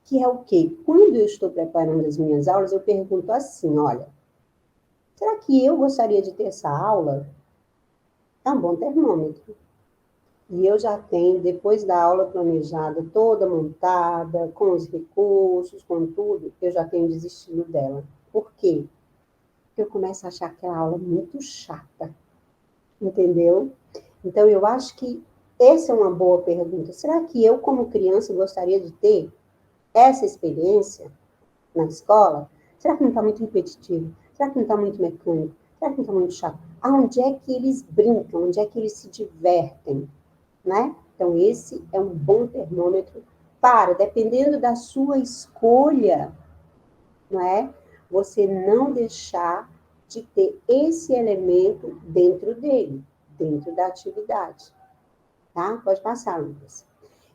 Que é o quê? Quando eu estou preparando as minhas aulas, eu pergunto assim, olha, será que eu gostaria de ter essa aula? É um bom termômetro. E eu já tenho, depois da aula planejada, toda montada, com os recursos, com tudo, eu já tenho desistido dela. Por quê? Porque eu começo a achar aquela aula muito chata. Entendeu? Então, eu acho que essa é uma boa pergunta. Será que eu, como criança, gostaria de ter essa experiência na escola? Será que não está muito repetitivo? Será que não está muito mecânico? Será que não está muito chato? Aonde é que eles brincam? Onde é que eles se divertem? Né? Então, esse é um bom termômetro para, dependendo da sua escolha, não é? Você não deixar de ter esse elemento dentro dele, dentro da atividade. Tá? Pode passar, Lucas.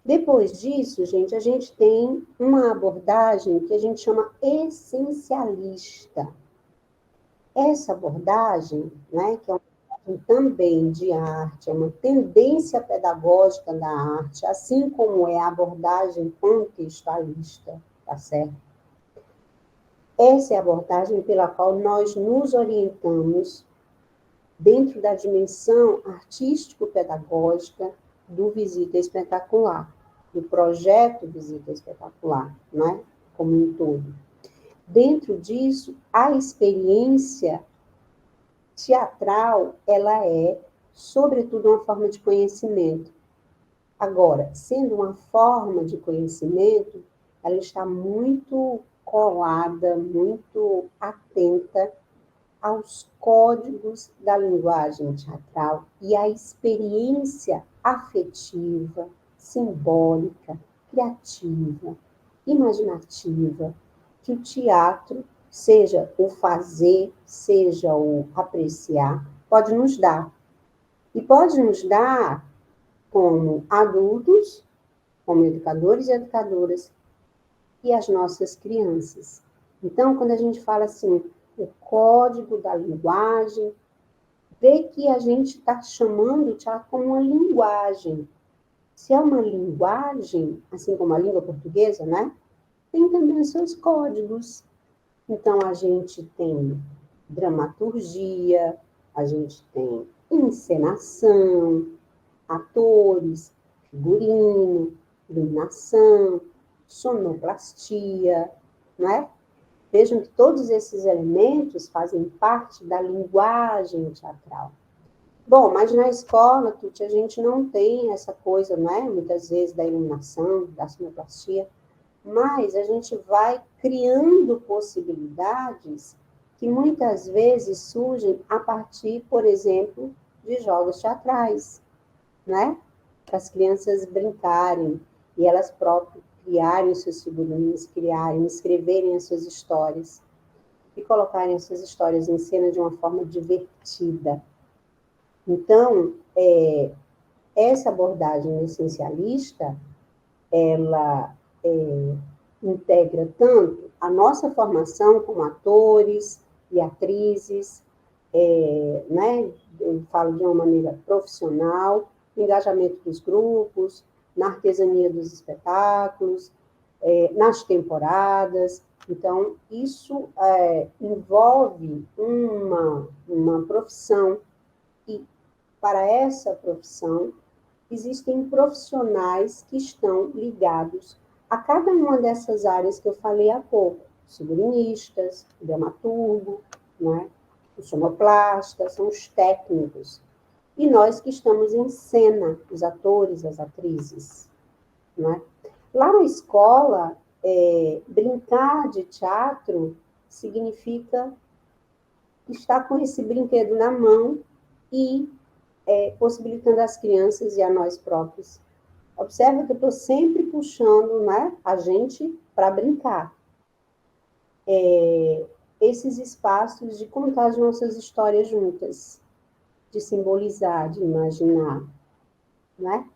Depois disso, gente, a gente tem uma abordagem que a gente chama essencialista. Essa abordagem, né, que é também de arte, é uma tendência pedagógica da arte, assim como é a abordagem contextualista, tá certo? Essa é a abordagem pela qual nós nos orientamos dentro da dimensão artístico-pedagógica do Visita Espetacular, do projeto Visita Espetacular, né? Como um todo. Dentro disso, a experiência teatral, ela é, sobretudo, uma forma de conhecimento. Agora, sendo uma forma de conhecimento, ela está muito colada, muito atenta aos códigos da linguagem teatral e à experiência afetiva, simbólica, criativa, imaginativa, que o teatro, seja o fazer, seja o apreciar, pode nos dar. E pode nos dar como adultos, como educadores e educadoras, e as nossas crianças. Então, quando a gente fala assim, o código da linguagem, vê que a gente está chamando o teatro como uma linguagem. Se é uma linguagem, assim como a língua portuguesa, né? Tem também os seus códigos. Então, a gente tem dramaturgia, a gente tem encenação, atores, figurino, iluminação, sonoplastia, não é? Vejam que todos esses elementos fazem parte da linguagem teatral. Bom, mas na escola, Tuti, a gente não tem essa coisa, não é? Muitas vezes da iluminação, da sonoplastia, mas a gente vai criando possibilidades que muitas vezes surgem a partir, por exemplo, de jogos teatrais, né? Para as crianças brincarem e elas próprias criarem os seus figurinos, escreverem as suas histórias e colocarem as suas histórias em cena de uma forma divertida. Então, essa abordagem essencialista, ela integra tanto a nossa formação como atores e atrizes, né? Eu falo de uma maneira profissional, engajamento dos grupos, na artesania dos espetáculos, nas temporadas. Então, isso envolve uma profissão, e para essa profissão existem profissionais que estão ligados a cada uma dessas áreas que eu falei há pouco, os figurinistas, o dramaturgo, né? Os sonoplastas, são os técnicos. E nós que estamos em cena, os atores, as atrizes. Né? Lá na escola, brincar de teatro significa estar com esse brinquedo na mão e possibilitando às crianças e a nós próprios. Observa que eu estou sempre puxando, né, a gente para brincar. Esses espaços de contar as nossas histórias juntas, de simbolizar, de imaginar, né?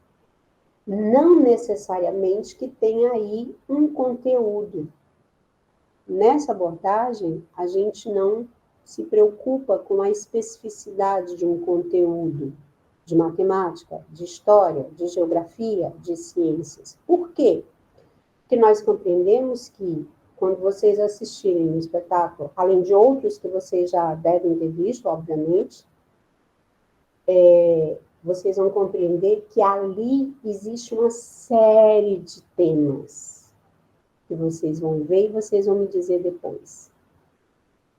Não necessariamente que tenha aí um conteúdo. Nessa abordagem, a gente não se preocupa com a especificidade de um conteúdo de matemática, de história, de geografia, de ciências. Por quê? Porque nós compreendemos que, quando vocês assistirem o espetáculo, além de outros que vocês já devem ter visto, obviamente, vocês vão compreender que ali existe uma série de temas que vocês vão ver e vocês vão me dizer depois.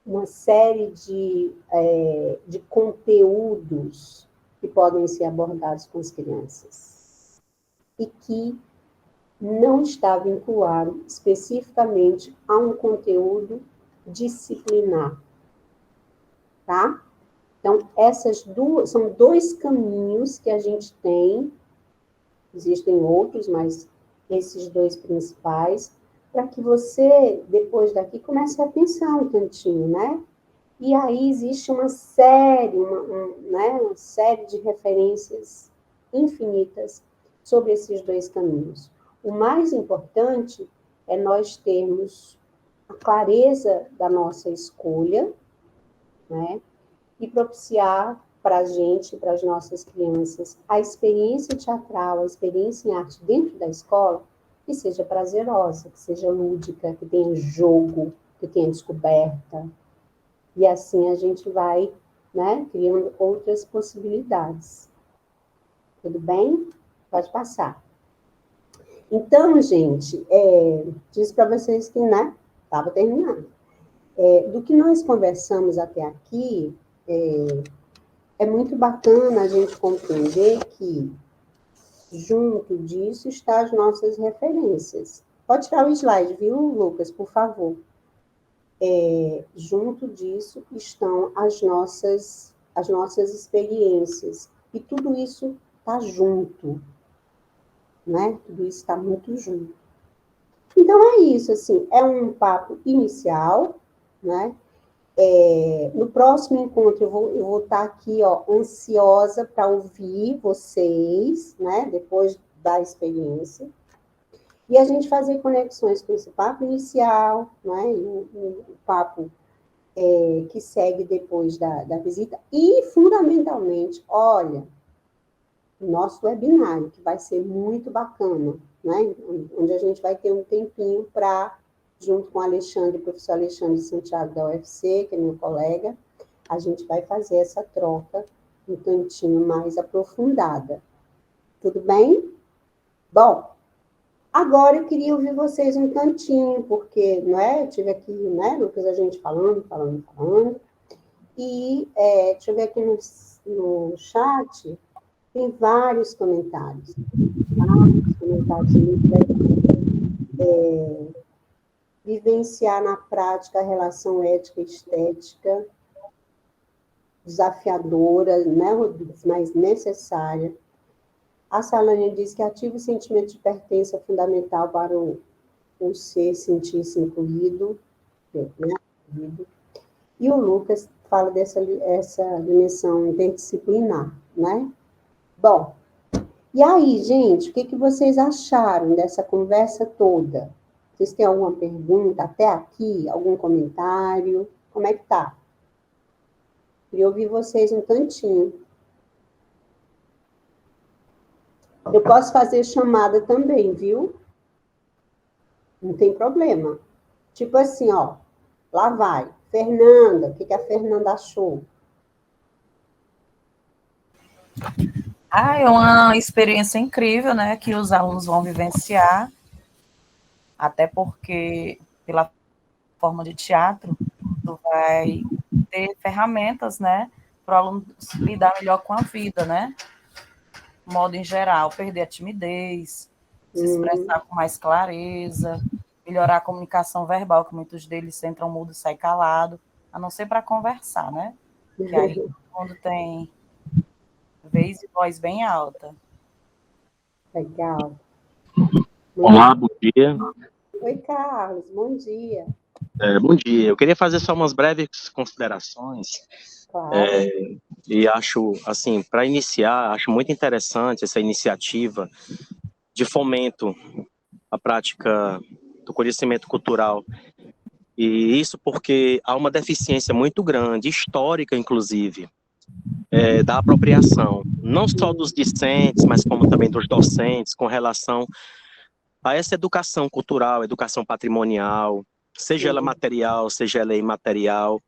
Uma série de conteúdos que podem ser abordados com as crianças e que não está vinculado especificamente a um conteúdo disciplinar, tá? Então, são 2 caminhos que a gente tem, existem outros, mas esses 2 principais, para que você, depois daqui, comece a pensar um tantinho, né? E aí existe uma série, uma série de referências infinitas sobre esses 2 caminhos. O mais importante é nós termos a clareza da nossa escolha, né? E propiciar para a gente, para as nossas crianças, a experiência teatral, a experiência em arte dentro da escola, que seja prazerosa, que seja lúdica, que tenha jogo, que tenha descoberta. E assim a gente vai, né, criando outras possibilidades. Tudo bem? Pode passar. Então, gente, disse para vocês que, né, estava terminando. Do que nós conversamos até aqui, é muito bacana a gente compreender que, junto disso, estão as nossas referências. Pode tirar o slide, viu, Lucas, por favor? Junto disso estão as nossas experiências. E tudo isso está junto, né? Tudo isso está muito junto. Então, é isso, assim, é um papo inicial, né? No próximo encontro, eu vou estar aqui, ó, ansiosa para ouvir vocês, né? Depois da experiência. E a gente fazer conexões com esse papo inicial, né? E o papo que segue depois da visita. E, fundamentalmente, olha, o nosso webinário, que vai ser muito bacana, né? Onde a gente vai ter um tempinho para, junto com o Alexandre, o professor Alexandre Santiago da UFC, que é meu colega, a gente vai fazer essa troca um tantinho mais aprofundada. Tudo bem? Bom, agora eu queria ouvir vocês um tantinho, porque, né, eu tive aqui, né, Lucas, a gente falando, e deixa eu ver aqui no chat, tem vários comentários muito legais. Vivenciar na prática a relação ética e estética, desafiadora, né, Rodrigues, mas necessária. A Salânia diz que ativa o sentimento de pertença fundamental para o ser sentir-se incluído, né? E o Lucas fala essa dimensão interdisciplinar, né? Bom, e aí, gente, o que vocês acharam dessa conversa toda? Vocês têm alguma pergunta até aqui? Algum comentário? Como é que tá? Queria ouvir vocês um tantinho. Eu posso fazer chamada também, viu? Não tem problema. Tipo assim, ó, lá vai. Fernanda, o que a Fernanda achou? É uma experiência incrível, né, que os alunos vão vivenciar, até porque, pela forma de teatro, tu vai ter ferramentas, né, para o aluno lidar melhor com a vida, né, modo em geral, perder a timidez, se expressar com mais clareza, melhorar a comunicação verbal, que muitos deles entram mudo e saem calado, a não ser para conversar, né, que aí todo mundo tem vez e voz bem alta. Legal. Olá, bom dia. Oi, Carlos, bom dia. Bom dia. Eu queria fazer só umas breves considerações. Claro. E acho, assim, para iniciar, acho muito interessante essa iniciativa de fomento à prática do conhecimento cultural. E isso porque há uma deficiência muito grande, histórica, inclusive, da apropriação, não só dos discentes, mas como também dos docentes, com relação a essa educação cultural, educação patrimonial, seja ela material, seja ela imaterial,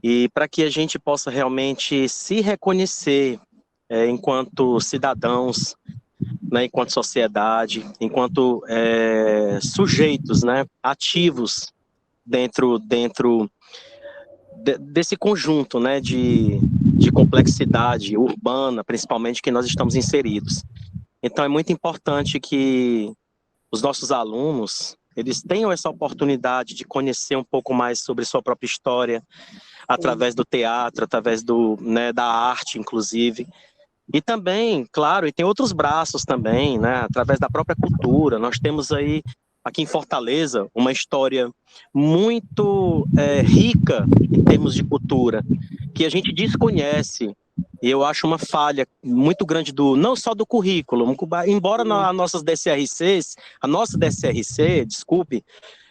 e para que a gente possa realmente se reconhecer enquanto cidadãos, né, enquanto sociedade, enquanto sujeitos, né, ativos dentro desse conjunto, né, de complexidade urbana, principalmente, que nós estamos inseridos. Então, é muito importante que os nossos alunos, eles tenham essa oportunidade de conhecer um pouco mais sobre sua própria história, através do teatro, através da arte, inclusive. E também, claro, e tem outros braços também, né, através da própria cultura. Nós temos aí, aqui em Fortaleza, uma história muito rica em termos de cultura, que a gente desconhece. E eu acho uma falha muito grande não só do currículo, embora a nossa DCRC, desculpe,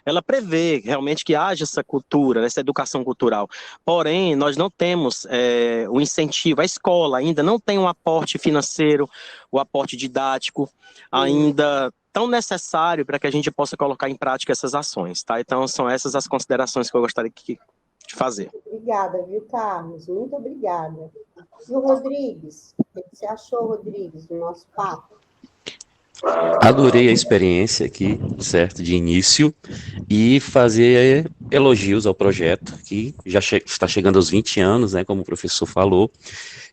ela prevê realmente que haja essa cultura, essa educação cultural. Porém, nós não temos o incentivo, a escola ainda não tem um aporte financeiro, o aporte didático ainda tão necessário para que a gente possa colocar em prática essas ações, tá? Então, são essas as considerações que eu gostaria de fazer. Obrigada, viu, Carlos? Muito obrigada. E o Rodrigues? O que você achou, Rodrigues, do nosso papo? Adorei a experiência aqui, certo, de início, e fazer elogios ao projeto, que já está chegando aos 20 anos, né, como o professor falou,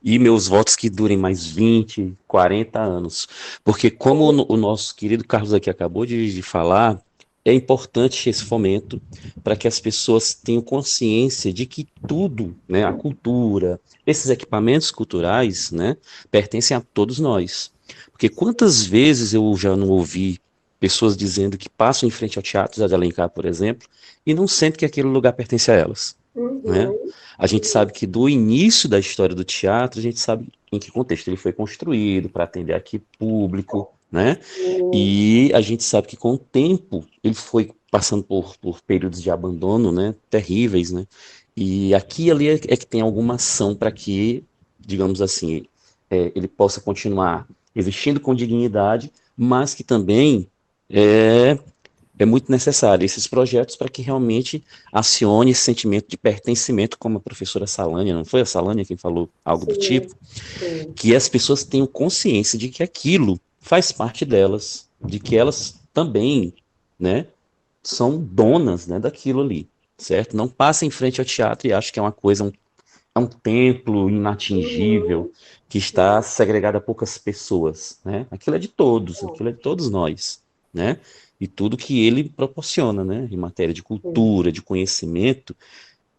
e meus votos que durem mais 20, 40 anos, porque como o nosso querido Carlos aqui acabou de falar, é importante esse fomento para que as pessoas tenham consciência de que tudo, né, a cultura, esses equipamentos culturais, né, pertencem a todos nós. Porque quantas vezes eu já não ouvi pessoas dizendo que passam em frente ao Teatro José de Alencar, por exemplo, e não sentem que aquele lugar pertence a elas. Né? A gente sabe que do início da história do teatro, a gente sabe em que contexto ele foi construído, para atender aqui público, né? E a gente sabe que com o tempo ele foi passando por períodos de abandono, né, terríveis, né? E aqui e ali é que tem alguma ação para que, digamos assim, ele possa continuar existindo com dignidade, mas que também é muito necessário esses projetos para que realmente acione esse sentimento de pertencimento, como a professora Salânia, não foi a Salânia quem falou algo do tipo? Que as pessoas tenham consciência de que aquilo faz parte delas, de que elas também, né, são donas, né, daquilo ali, certo? Não passem em frente ao teatro e achem que é uma coisa, é um templo inatingível, que está segregado a poucas pessoas, né? Aquilo é de todos, aquilo é de todos nós, né? E tudo que ele proporciona, né, em matéria de cultura, de conhecimento,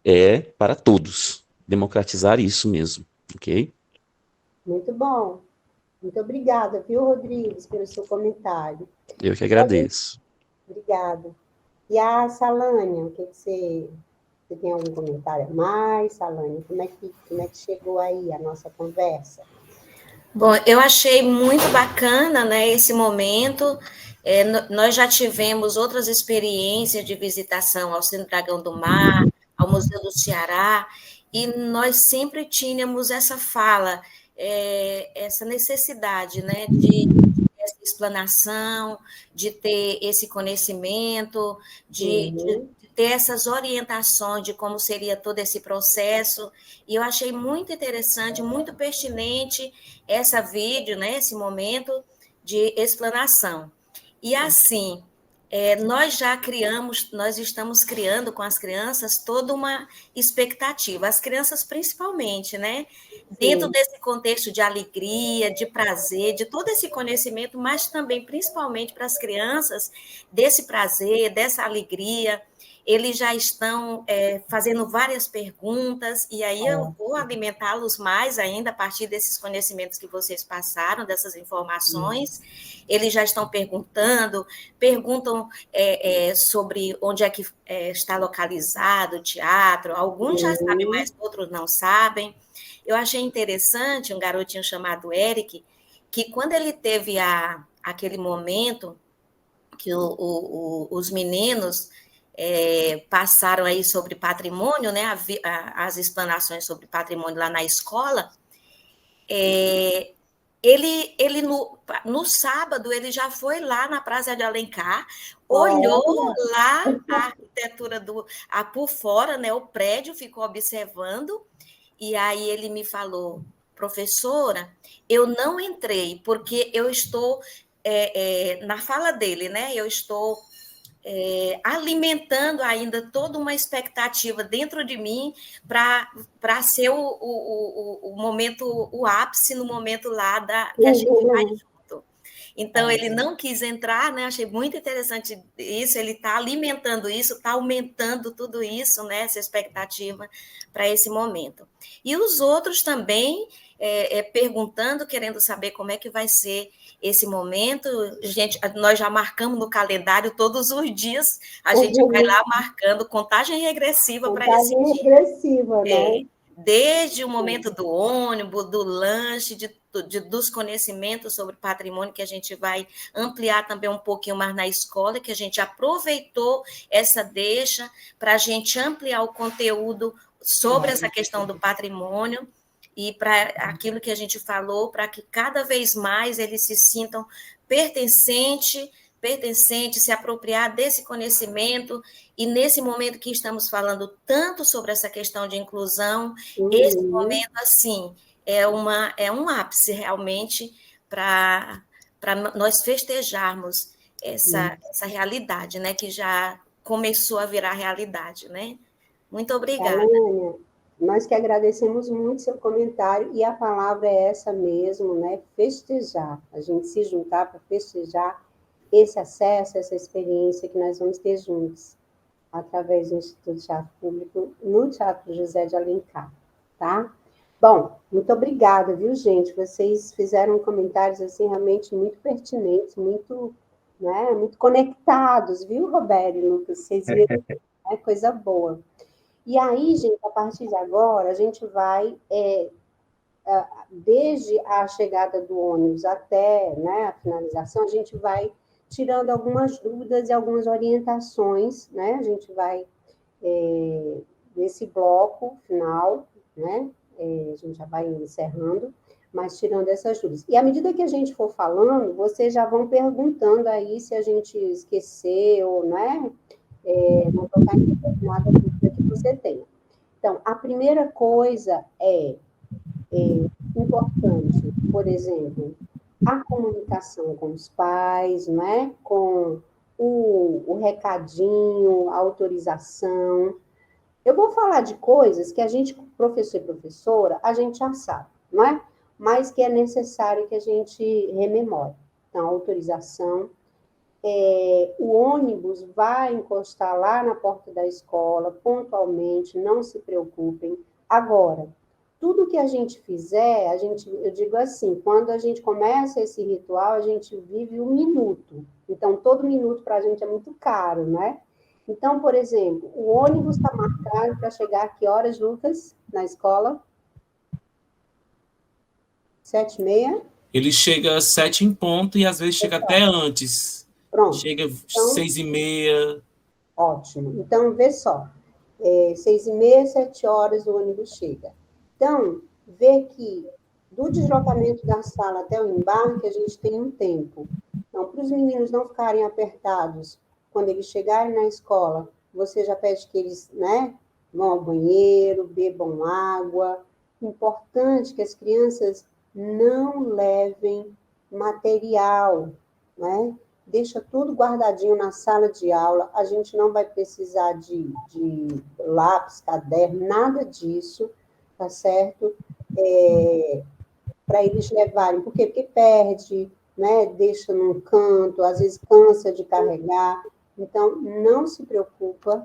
é para todos. Democratizar isso mesmo, ok? Muito bom. Muito obrigada, viu, Rodrigues, pelo seu comentário. Eu que agradeço. Obrigada. E a Salânia, o que você tem algum comentário a mais, Salânia? Como é que chegou aí a nossa conversa? Bom, eu achei muito bacana, né, esse momento. Nós já tivemos outras experiências de visitação ao Cine Dragão do Mar, ao Museu do Ceará, e nós sempre tínhamos essa fala, essa necessidade, né, de essa explanação, de ter esse conhecimento, de ter essas orientações de como seria todo esse processo, e eu achei muito interessante, muito pertinente essa vídeo, né, esse momento de explanação. E assim, nós estamos criando com as crianças toda uma expectativa, as crianças principalmente, né? Dentro desse contexto de alegria, de prazer, de todo esse conhecimento, mas também, principalmente para as crianças, desse prazer, dessa alegria. Eles já estão fazendo várias perguntas, e aí eu vou alimentá-los mais ainda a partir desses conhecimentos que vocês passaram, dessas informações. Eles já estão perguntam perguntam sobre onde é que está localizado o teatro. Alguns já sabem, mas outros não sabem. Eu achei interessante um garotinho chamado Eric, que quando ele teve aquele momento que os meninos passaram aí sobre patrimônio, né, as explanações sobre patrimônio lá na escola, ele no sábado, ele já foi lá na Praça de Alencar, olhou lá a arquitetura por fora, né, o prédio, ficou observando, e aí ele me falou, professora, eu não entrei, porque eu estou, na fala dele, né, eu estou alimentando ainda toda uma expectativa dentro de mim para ser o momento, o ápice no momento lá que a gente vai junto. Então, ele não quis entrar, né? Achei muito interessante isso, ele está alimentando isso, está aumentando tudo isso, né? Essa expectativa para esse momento. E os outros também perguntando, querendo saber como é que vai ser esse momento. Gente, nós já marcamos no calendário todos os dias, a gente vai lá marcando contagem regressiva para esse dia. Contagem regressiva, né? Desde o momento do ônibus, do lanche, dos conhecimentos sobre patrimônio, que a gente vai ampliar também um pouquinho mais na escola, que a gente aproveitou essa deixa para a gente ampliar o conteúdo sobre essa questão do patrimônio e para aquilo que a gente falou, para que cada vez mais eles se sintam pertencentes, se apropriar desse conhecimento, e nesse momento que estamos falando tanto sobre essa questão de inclusão, esse momento, assim, é um ápice realmente para nós festejarmos essa realidade, né, que já começou a virar realidade, né? Muito obrigada. Alânia, nós que agradecemos muito seu comentário, e a palavra é essa mesmo, né? Festejar, a gente se juntar para festejar esse acesso, essa experiência que nós vamos ter juntos, através do Instituto Teatro Público, no Teatro José de Alencar, tá? Bom, muito obrigada, viu, gente? Vocês fizeram comentários, assim, realmente muito pertinentes, muito, né, muito conectados, viu, Roberto e Lucas? Vocês viram, é coisa boa. E aí, gente, a partir de agora, a gente vai, desde a chegada do ônibus até, né, a finalização, a gente vai tirando algumas dúvidas e algumas orientações, né? A gente vai, nesse bloco final, né? A gente já vai encerrando, mas tirando essas dúvidas. E à medida que a gente for falando, vocês já vão perguntando aí se a gente esqueceu, né? Não tocar em determinada dúvida que você tenha. Então, a primeira coisa é importante, por exemplo, a comunicação com os pais, não é? Com o recadinho, a autorização. Eu vou falar de coisas que a gente, professor e professora, a gente já sabe, não é? Mas que é necessário que a gente rememore. Então, a autorização. O ônibus vai encostar lá na porta da escola, pontualmente, não se preocupem. Agora, tudo que a gente fizer, eu digo assim, quando a gente começa esse ritual, a gente vive 1 minuto. Então, todo minuto para a gente é muito caro, né? Então, por exemplo, o ônibus está marcado para chegar a que horas, Lucas, na escola? 7h30? Ele chega às 7 em ponto e às vezes chega até antes. Pronto. Chega então, 6h30. Ótimo. Então, vê só. 6h30, 7 horas o ônibus chega. Então, vê que do deslocamento da sala até o embarque, a gente tem um tempo. Então, para os meninos não ficarem apertados, quando eles chegarem na escola, você já pede que eles, né, vão ao banheiro, bebam água. Importante que as crianças não levem material, né? Deixa tudo guardadinho na sala de aula, a gente não vai precisar de lápis, caderno, nada disso, tá certo? Para eles levarem, por quê? Porque perde, né? Deixa num canto, às vezes cansa de carregar, então não se preocupa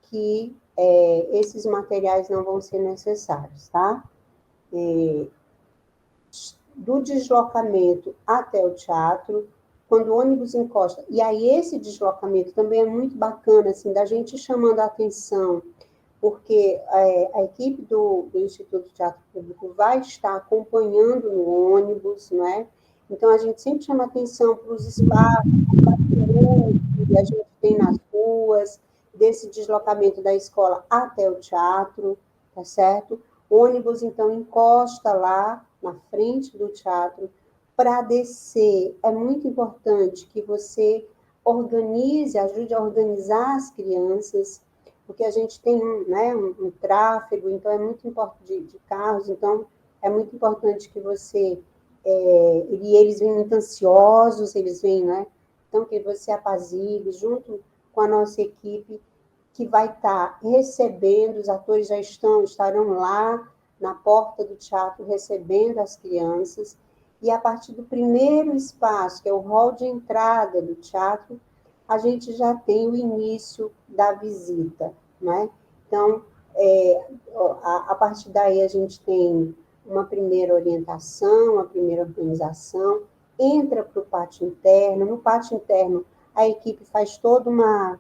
que esses materiais não vão ser necessários, tá? Do deslocamento até o teatro, quando o ônibus encosta, e aí esse deslocamento também é muito bacana, assim, da gente chamando a atenção, porque a equipe do Instituto de Teatro Público vai estar acompanhando no ônibus, não é? Então, a gente sempre chama atenção para os espaços que a gente tem nas ruas, desse deslocamento da escola até o teatro, tá certo? O ônibus, então, encosta lá na frente do teatro. Para descer, é muito importante que você organize, ajude a organizar as crianças, porque a gente tem um tráfego, então é muito importante de carros, então é muito importante que você... e eles vêm muito ansiosos, eles vêm, né? Então, que você apazigue, junto com a nossa equipe, que vai estar recebendo, os atores já estarão lá na porta do teatro recebendo as crianças, e a partir do primeiro espaço, que é o hall de entrada do teatro, a gente já tem o início da visita, né? Então, a partir daí a gente tem uma primeira orientação, uma primeira organização, entra para o pátio interno. No pátio interno, a equipe faz toda uma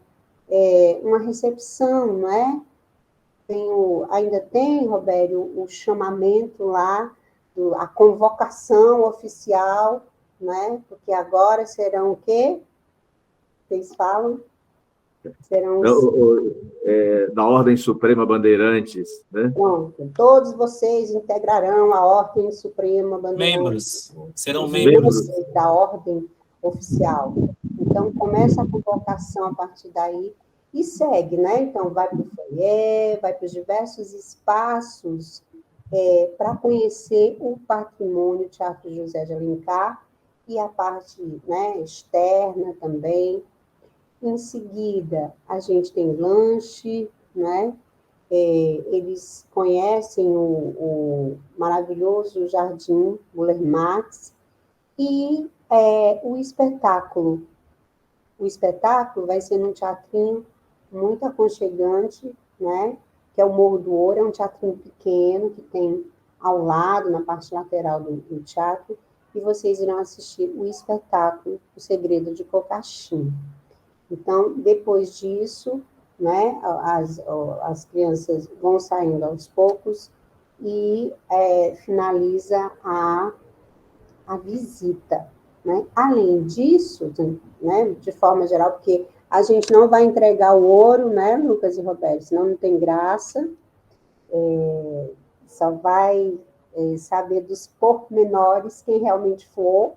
recepção, não é? Ainda tem, Robério, o chamamento lá, a convocação oficial, né? Porque agora serão o quê? Vocês falam? Serão da Ordem Suprema Bandeirantes, né? Pronto. Todos vocês integrarão a Ordem Suprema Bandeirantes. Membros. Serão membros. Da Ordem Oficial. Então, começa a convocação a partir daí e segue, né? Então, vai para o foyer, vai para os diversos espaços para conhecer o patrimônio Teatro José de Alencar e a parte, né, externa também. Em seguida, a gente tem lanche, né? Eles conhecem o maravilhoso Jardim Buller Max e o espetáculo. O espetáculo vai ser num teatrinho muito aconchegante, né? Que é o Morro do Ouro, é um teatrinho pequeno que tem ao lado, na parte lateral do teatro, e vocês irão assistir o espetáculo O Segredo de Cocaxim. Então, depois disso, né, as crianças vão saindo aos poucos e finaliza a visita, né? Além disso, né, de forma geral, porque a gente não vai entregar o ouro, né, Lucas e Roberto, senão não tem graça, só vai saber dos pormenores quem realmente for,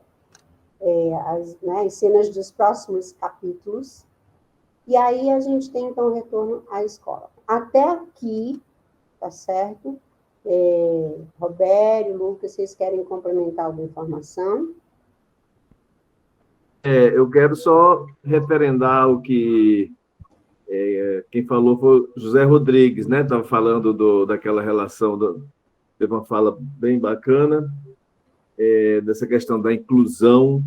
as cenas dos próximos capítulos, e aí a gente tem, então, o retorno à escola. Até aqui, tá certo? Roberto, Lucas, vocês querem complementar alguma informação? Eu quero só referendar o que quem falou foi José Rodrigues, né? Estava falando daquela relação, teve uma fala bem bacana, dessa questão da inclusão.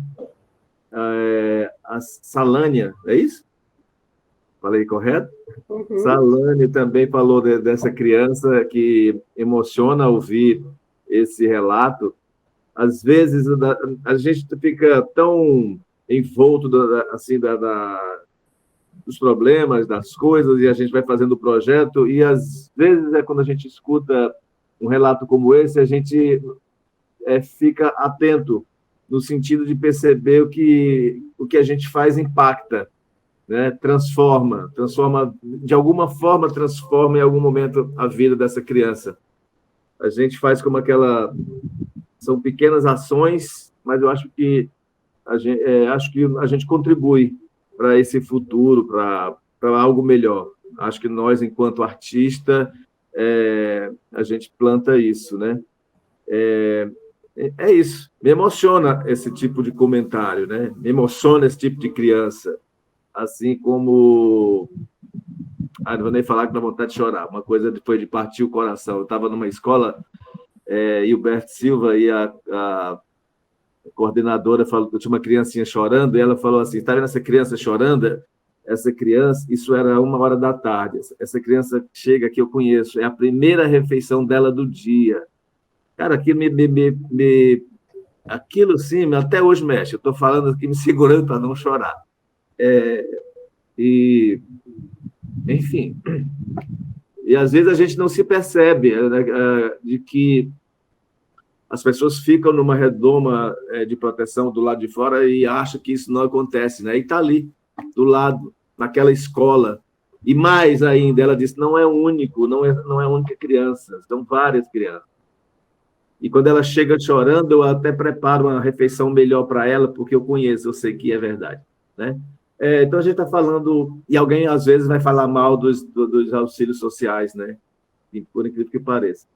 A Salânia, é isso? Falei correto? Uhum. Salânia também falou dessa criança que emociona ouvir esse relato. Às vezes, a gente fica tão envolto dos problemas, das coisas, e a gente vai fazendo o projeto, e às vezes quando a gente escuta um relato como esse, a gente fica atento no sentido de perceber o que a gente faz impacta, né? Transforma, de alguma forma transforma em algum momento a vida dessa criança. A gente faz como são pequenas ações, mas eu acho que a gente contribui para esse futuro, para algo melhor. Acho que nós, enquanto artista, a gente planta isso, né? É isso. Me emociona esse tipo de comentário, né? Me emociona esse tipo de criança. Assim como... não vou nem falar que dá vontade de chorar. Uma coisa depois de partir o coração. Eu estava numa escola, Hilberto Silva e a coordenadora falou, eu tinha uma criancinha chorando, e ela falou assim, está vendo essa criança chorando? Essa criança, isso era 1h da tarde, essa criança chega que eu conheço, é a primeira refeição dela do dia. Cara, aquilo me aquilo sim, até hoje mexe. Eu estou falando aqui, me segurando para não chorar. Enfim, e às vezes a gente não se percebe de que as pessoas ficam numa redoma de proteção do lado de fora e acham que isso não acontece, né? E está ali, do lado, naquela escola. E mais ainda, ela disse, não é único, não é a única criança, são várias crianças. E quando ela chega chorando, eu até preparo uma refeição melhor para ela, porque eu conheço, eu sei que é verdade, né? Então, a gente está falando... E alguém, às vezes, vai falar mal dos auxílios sociais, né? Por incrível que pareça.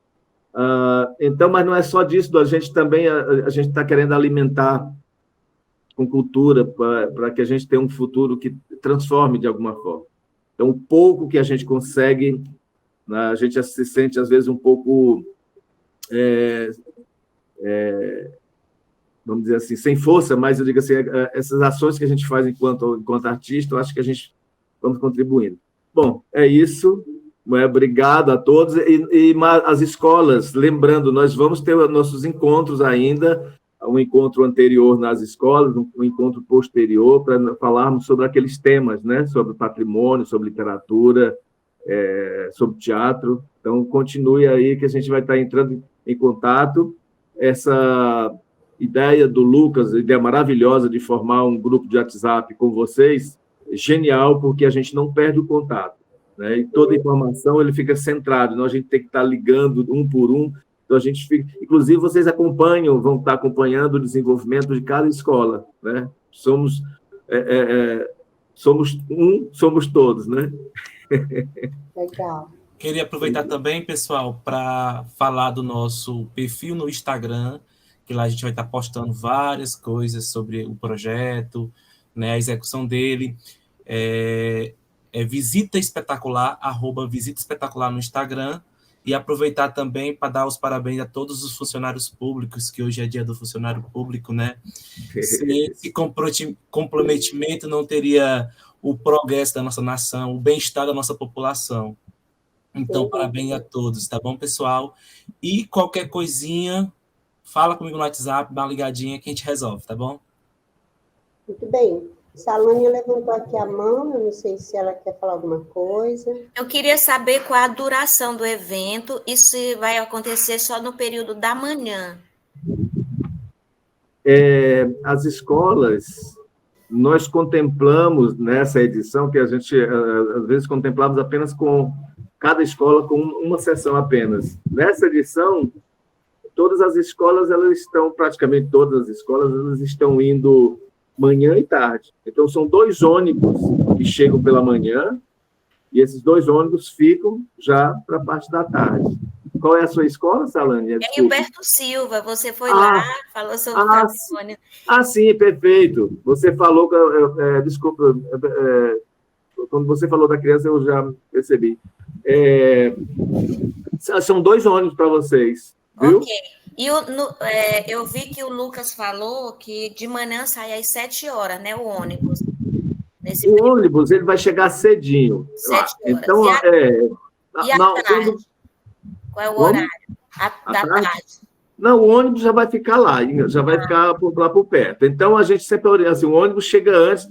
Então, mas não é só disso, a gente também a gente está querendo alimentar com cultura para que a gente tenha um futuro que transforme de alguma forma. Então, o pouco que a gente consegue, a gente se sente, às vezes, um pouco... vamos dizer assim, sem força, mas eu digo assim, essas ações que a gente faz enquanto artista, eu acho que a gente vamos contribuindo. Bom, é isso. Obrigado a todos. E as escolas, lembrando, nós vamos ter nossos encontros ainda, um encontro anterior nas escolas, um encontro posterior, para falarmos sobre aqueles temas, né? Sobre patrimônio, sobre literatura, sobre teatro. Então, continue aí, que a gente vai estar entrando em contato. Essa ideia do Lucas, ideia maravilhosa de formar um grupo de WhatsApp com vocês, genial, porque a gente não perde o contato, né? E toda informação ele fica centrado, então a gente tem que estar ligando um por um, então a gente fica... Inclusive, vocês vão estar acompanhando o desenvolvimento de cada escola, né? Somos todos, né? Legal. Queria aproveitar também, pessoal, para falar do nosso perfil no Instagram, que lá a gente vai estar postando várias coisas sobre o projeto, né, a execução dele. Visita Espetacular, @Visita Espetacular no Instagram, e aproveitar também para dar os parabéns a todos os funcionários públicos, que hoje é dia do funcionário público, né? Sem esse comprometimento não teria o progresso da nossa nação, o bem-estar da nossa população. Então, parabéns a todos, tá bom, pessoal? E qualquer coisinha, fala comigo no WhatsApp, dá uma ligadinha que a gente resolve, tá bom? Muito bem. Salânia levantou aqui a mão, eu não sei se ela quer falar alguma coisa. Eu queria saber qual a duração do evento e se vai acontecer só no período da manhã. As escolas, nós contemplamos nessa edição, que a gente, às vezes, contemplamos apenas com cada escola com uma sessão apenas. Nessa edição, todas as escolas, praticamente todas as escolas, elas estão indo manhã e tarde. Então, são 2 ônibus que chegam pela manhã, e esses 2 ônibus ficam já para a parte da tarde. Qual é a sua escola, Salânia? É Gilberto Silva, você foi lá, falou sobre o patrimônio. Sim, perfeito. Você falou, desculpa, quando você falou da criança, eu já percebi. São 2 ônibus para vocês, viu? Ok. E eu vi que o Lucas falou que de manhã sai às 7 horas, né, o ônibus. O ônibus, ele vai chegar cedinho. 7 horas. Então, e à tarde? Qual é o horário? Da tarde. Não, o ônibus já vai ficar lá, já vai ficar lá por perto. Então, a gente sempre orienta, assim, o ônibus chega antes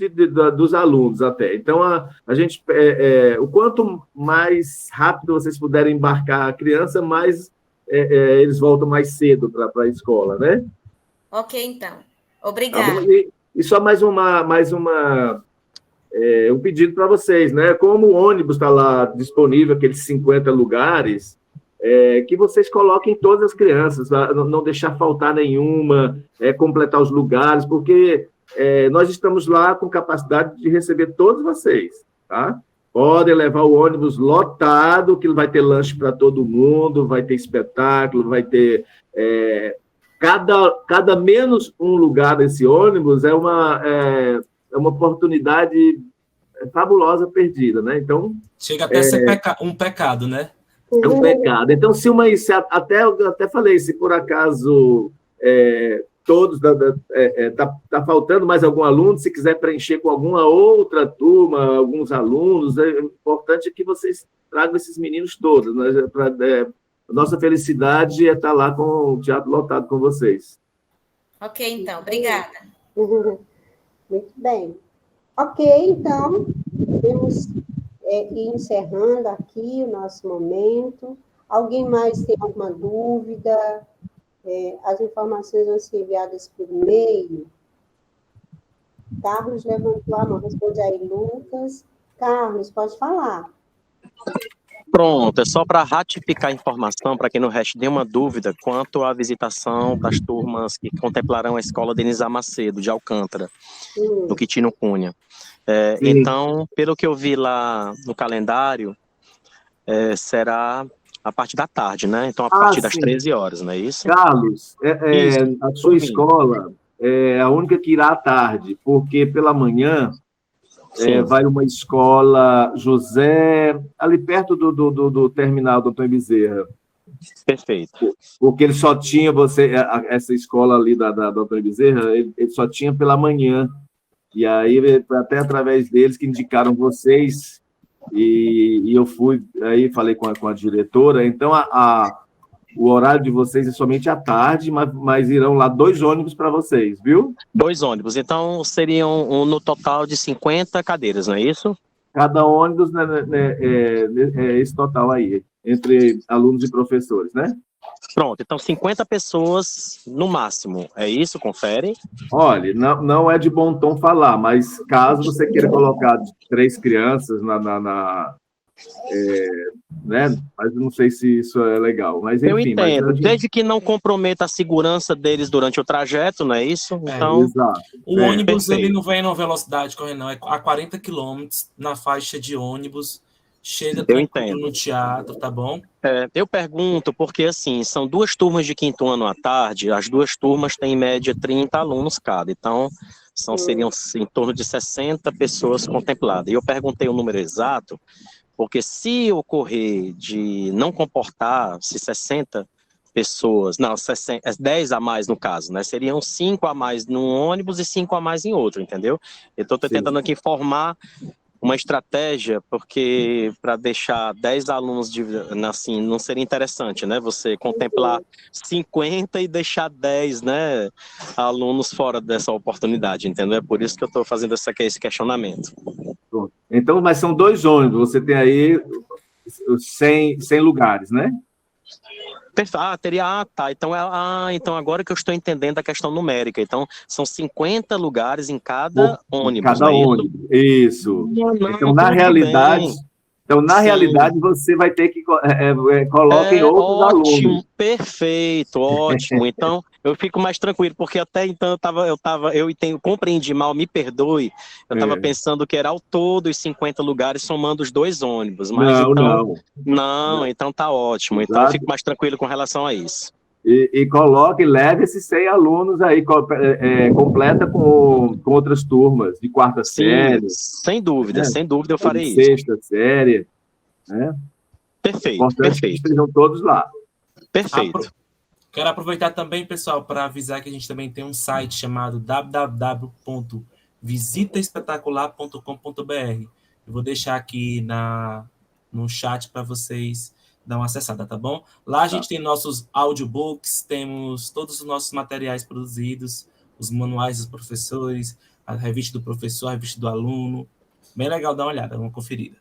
dos alunos até. Então, a gente, o quanto mais rápido vocês puderem embarcar a criança, mais eles voltam mais cedo para a escola, né? Ok, então. Obrigada. E só mais um pedido para vocês, né? Como o ônibus está lá disponível, aqueles 50 lugares, que vocês coloquem todas as crianças, não deixar faltar nenhuma, completar os lugares, porque nós estamos lá com capacidade de receber todos vocês, tá? Podem levar o ônibus lotado, que vai ter lanche para todo mundo, vai ter espetáculo, vai ter... Cada menos um lugar desse ônibus é uma oportunidade fabulosa perdida, né? Então... Chega até a ser um pecado, né? É um pecado. Então, eu até falei, se por acaso todos tá faltando mais algum aluno, se quiser preencher com alguma outra turma, alguns alunos, é importante que vocês tragam esses meninos todos. Né? A nossa felicidade é estar lá com o teatro lotado com vocês. Ok, então, obrigada. Muito bem. Ok, então, vamos ir encerrando aqui o nosso momento. Alguém mais tem alguma dúvida? As informações vão ser enviadas por e-mail. Carlos levantou a mão, responde aí, Lucas. Carlos, pode falar. Pronto, é só para ratificar a informação, para quem não reste nenhuma dúvida, quanto à visitação das turmas que contemplarão a escola Denis A. Macedo, de Alcântara, no Quitino Cunha. Então, pelo que eu vi lá no calendário, será a partir da tarde, né? Então, a partir das 13 horas, não é isso? Carlos, Isso, a sua escola é a única que irá à tarde, porque pela manhã vai uma escola José, ali perto do terminal do Antônio Bezerra. Perfeito. Porque ele só tinha essa escola ali da Antônio Bezerra, ele só tinha pela manhã. E aí, até através deles que indicaram vocês, e eu fui, aí falei com a diretora, então o horário de vocês é somente à tarde, mas irão lá 2 ônibus para vocês, viu? 2 ônibus, então seriam no total de 50 cadeiras, não é isso? Cada ônibus é esse total aí, entre alunos e professores, né? Pronto, então 50 pessoas no máximo, é isso? Confere? Olha, não é de bom tom falar, mas caso você queira colocar 3 crianças né? Mas eu não sei se isso é legal. Mas, enfim, eu entendo, desde que não comprometa a segurança deles durante o trajeto, não é isso? Então, exato. O ônibus ele não vem na velocidade correndo, não. É a 40 km na faixa de ônibus. Chega tranquilo no teatro, tá bom? Eu pergunto porque, assim, são 2 turmas de 5º ano à tarde, as 2 turmas têm em média 30 alunos cada, então seriam em torno de 60 pessoas contempladas. E eu perguntei o número exato, porque se ocorrer de não comportar, se 60 pessoas, 10 a mais no caso, né? Seriam 5 a mais num ônibus e 5 a mais em outro, entendeu? Então, estou tentando aqui formar uma estratégia, porque para deixar 10 alunos, assim, não seria interessante, né? Você contemplar 50 e deixar 10, né, alunos fora dessa oportunidade, entendeu? É por isso que eu estou fazendo esse questionamento. Então, mas são 2 ônibus, você tem aí 100 lugares, né? Tá. Então agora que eu estou entendendo a questão numérica. Então, são 50 lugares em cada ônibus. Cada ônibus, isso. Então, na realidade, você vai ter que coloquem outros alunos. Perfeito, ótimo. Então, eu fico mais tranquilo, porque até então compreendi mal, me perdoe. Eu estava pensando que era ao todo os 50 lugares somando os 2 ônibus. Mas não, então tá ótimo. Então, eu fico mais tranquilo com relação a isso. E leve esses 100 alunos aí, completa com outras turmas, de 4ª série. Sem dúvida eu farei isso. 6ª série. Né? Perfeito. Que estejam todos lá. Perfeito. Quero aproveitar também, pessoal, para avisar que a gente também tem um site chamado www.visitaespetacular.com.br. Eu vou deixar aqui no chat para vocês dar uma acessada, tá bom? Lá a gente tem nossos audiobooks, temos todos os nossos materiais produzidos, os manuais dos professores, a revista do professor, a revista do aluno. Bem legal, dá uma olhada, uma conferida.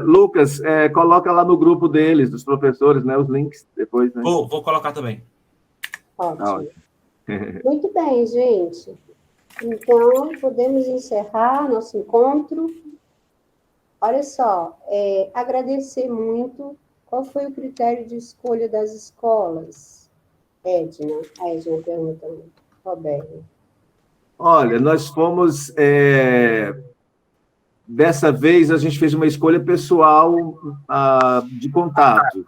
Lucas, coloca lá no grupo deles, dos professores, né, os links depois, né? Vou colocar também. Ótimo. Muito bem, gente. Então, podemos encerrar nosso encontro. Olha só, agradecer muito. Qual foi o critério de escolha das escolas? Edna. A Edna perguntando. Roberto. Olha, nós fomos... Dessa vez, a gente fez uma escolha pessoal de contatos.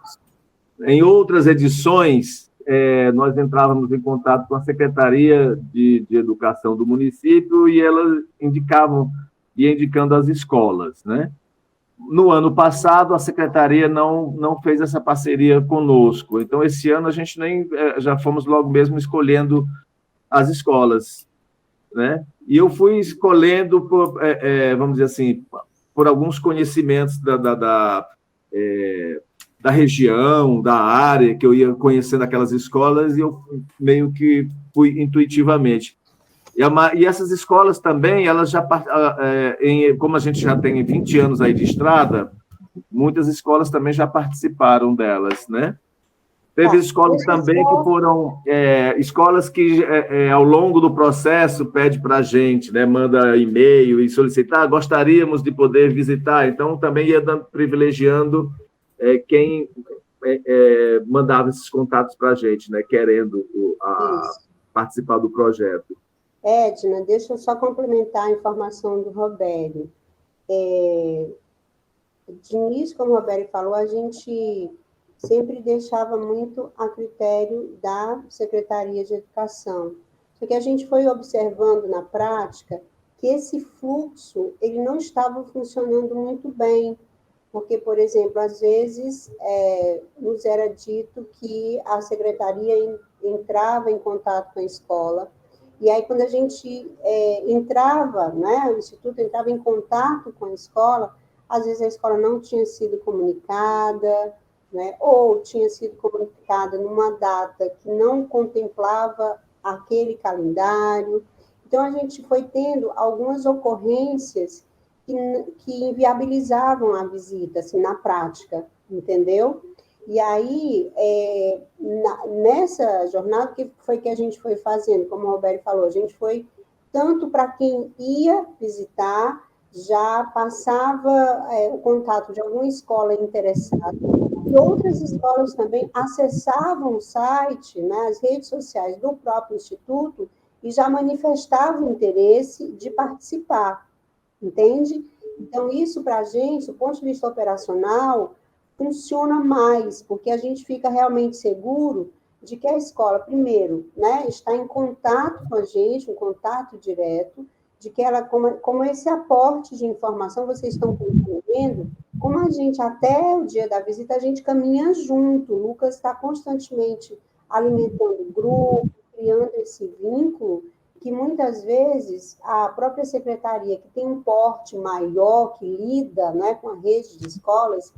Em outras edições, nós entrávamos em contato com a Secretaria de Educação do município e elas ia indicando as escolas, né? No ano passado, a Secretaria não fez essa parceria conosco. Então, esse ano, a gente já fomos logo mesmo escolhendo as escolas, né? E eu fui escolhendo, vamos dizer assim, por alguns conhecimentos da região, da área, que eu ia conhecendo aquelas escolas, e eu meio que fui intuitivamente. E essas escolas também, elas já, como a gente já tem 20 anos aí de estrada, muitas escolas também já participaram delas, né? Teve escolas também que foram escolas que, ao longo do processo, pede para a gente, né, manda e-mail e solicitar, gostaríamos de poder visitar. Então, também ia privilegiando quem mandava esses contatos para a gente, né, querendo participar do projeto. Edna, deixa eu só complementar a informação do Robério. De início, como o Robério falou, a gente sempre deixava muito a critério da Secretaria de Educação. Só que a gente foi observando na prática que esse fluxo ele não estava funcionando muito bem, porque, por exemplo, às vezes nos era dito que a secretaria entrava em contato com a escola, e aí quando a gente entrava, né, o Instituto entrava em contato com a escola, às vezes a escola não tinha sido comunicada, né, ou tinha sido comunicada numa data que não contemplava aquele calendário. Então, a gente foi tendo algumas ocorrências que inviabilizavam a visita, assim, na prática, entendeu? E aí, nessa jornada, que foi que a gente foi fazendo, como o Roberto falou, a gente foi tanto para quem ia visitar, já passava o contato de alguma escola interessada, e outras escolas também acessavam o site, né, as redes sociais do próprio Instituto, e já manifestavam interesse de participar, entende? Então, isso para a gente, do ponto de vista operacional, funciona mais, porque a gente fica realmente seguro de que a escola, primeiro, né, está em contato com a gente, um contato direto, de que ela, como esse aporte de informação, vocês estão compreendendo, como a gente, até o dia da visita, a gente caminha junto, o Lucas está constantemente alimentando o grupo, criando esse vínculo, que muitas vezes a própria secretaria, que tem um porte maior, que lida, né, com a rede de escolas,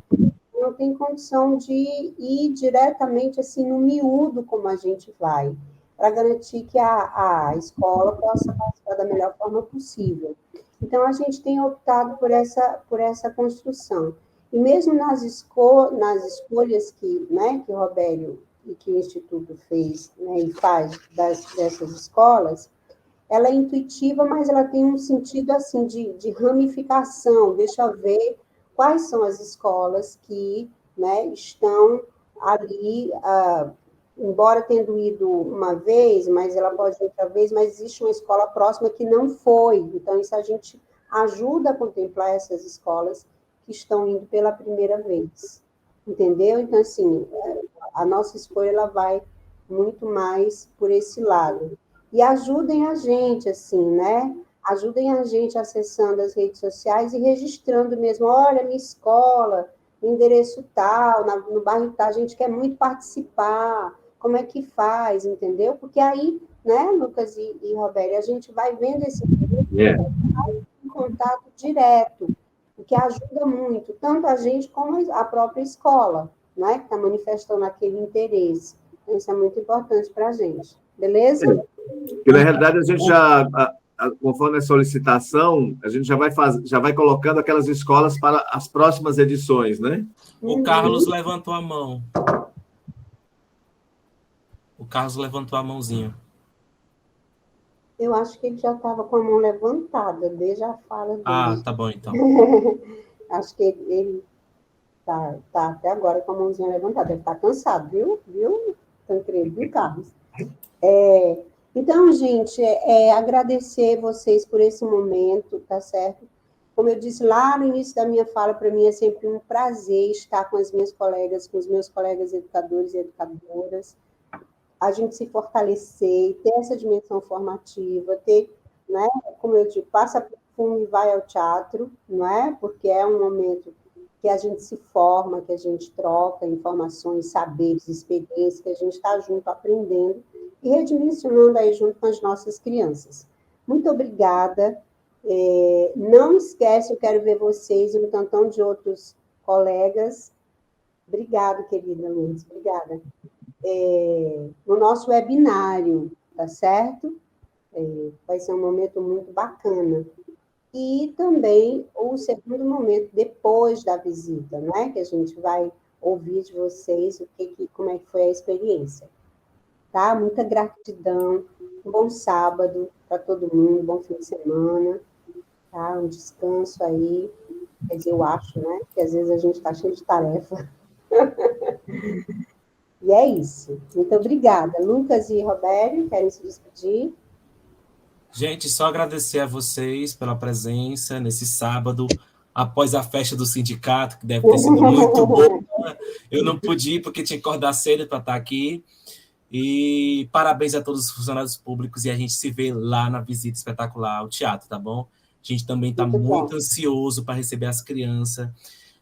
não tem condição de ir diretamente, assim, no miúdo, como a gente vai, para garantir que a escola possa participar da melhor forma possível. Então, a gente tem optado por essa construção. E mesmo nas escolhas que, né, que o Robério e que o Instituto fez, né, e faz dessas escolas, ela é intuitiva, mas ela tem um sentido assim de ramificação. Deixa eu ver quais são as escolas que, né, estão ali, embora tendo ido uma vez, mas ela pode ir outra vez, mas existe uma escola próxima que não foi. Então, isso a gente ajuda a contemplar essas escolas que estão indo pela primeira vez. Entendeu? Então, assim, a nossa escolha ela vai muito mais por esse lado. E ajudem a gente, assim, né? Ajudem a gente acessando as redes sociais e registrando mesmo, olha, minha escola, endereço tal, no bairro tal, a gente quer muito participar, como é que faz, entendeu? Porque aí, né, Lucas e Roberto, a gente vai vendo esse em contato direto, o que ajuda muito, tanto a gente como a própria escola, né, que está manifestando aquele interesse. Então, isso é muito importante para a gente, beleza? Porque, na realidade, a gente já, conforme a solicitação, a gente já vai colocando aquelas escolas para as próximas edições, né? O Carlos levantou a mão. O Carlos levantou a mãozinha. Eu acho que ele já estava com a mão levantada, desde a fala dele. Ah, tá bom, então. Acho que ele tá até agora com a mãozinha levantada. Deve estar cansado, viu, Tancredo, viu, Carlos? Então, gente, agradecer vocês por esse momento, tá certo? Como eu disse lá no início da minha fala, para mim é sempre um prazer estar com as minhas colegas, com os meus colegas educadores e educadoras, a gente se fortalecer, ter essa dimensão formativa, ter, né, como eu digo, passa perfume e vai ao teatro, não é? Porque é um momento que a gente se forma, que a gente troca informações, saberes, experiências, que a gente está junto aprendendo e redimensionando aí junto com as nossas crianças. Muito obrigada. Não esquece, eu quero ver vocês e um tantão de outros colegas Obrigada, querida Lourdes, obrigada. No nosso webinário, tá certo? Vai ser um momento muito bacana. E também o segundo momento, depois da visita, né? Que a gente vai ouvir de vocês como é que foi a experiência. Tá? Muita gratidão, um bom sábado para todo mundo, bom fim de semana, tá? Um descanso aí, quer dizer, eu acho, né? Que às vezes a gente está cheio de tarefa. E é isso. Muito obrigada. Lucas e Robério, querem se despedir? Gente, só agradecer a vocês pela presença nesse sábado, após a festa do sindicato, que deve ter sido muito boa. Eu não pude ir porque tinha que acordar cedo para estar aqui. E parabéns a todos os funcionários públicos, e a gente se vê lá na visita espetacular ao teatro, tá bom? A gente também está muito ansioso para receber as crianças.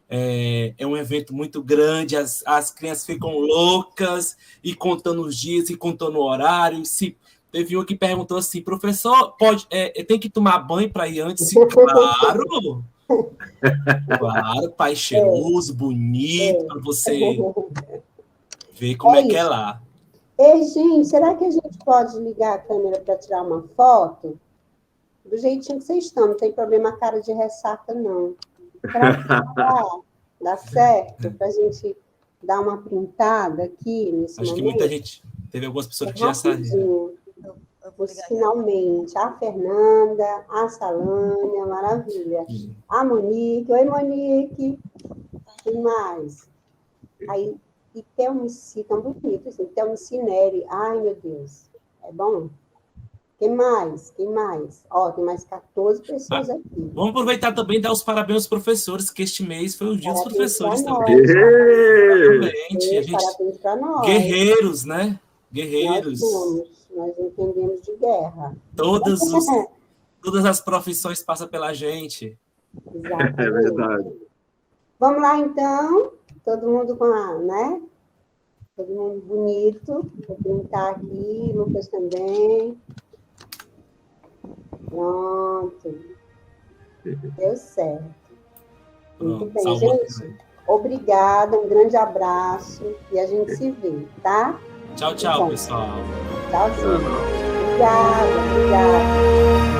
É um evento muito grande, as crianças ficam loucas, e contando os dias, e contando o horário. Teve um que perguntou assim, professor, tem que tomar banho para ir antes? Claro! Claro, pai cheiroso, bonito, para você ver como é que é lá. Ei, gente, será que a gente pode ligar a câmera para tirar uma foto? Do jeitinho que vocês estão, não tem problema a cara de ressaca, não. Será que dá certo para a gente dar uma printada aqui nesse Acho momento? que muita gente, teve algumas pessoas que já saíram. Finalmente, a Fernanda, a Salânia, maravilha. A Monique, oi Monique. Quem mais? Aí, e Thelmici, tão bonito, assim, Thelmici Neri, ai meu Deus, é bom? Quem mais? Quem mais? Ó, tem mais 14 pessoas aqui. Vamos aproveitar também e dar os parabéns aos professores, que este mês foi o dia dos professores também. Parabéns para nós. Guerreiros, né? Guerreiros. Nós entendemos de guerra. Todas as profissões passam pela gente. Exatamente. É verdade. Vamos lá, então. Todo mundo né? Todo mundo bonito. Vou pintar aqui, Lucas também. Pronto. Deu certo. Muito bem, gente. Obrigada, um grande abraço e a gente se vê, tá? Tchau, tchau, pessoal. Tchau, sim. Obrigada.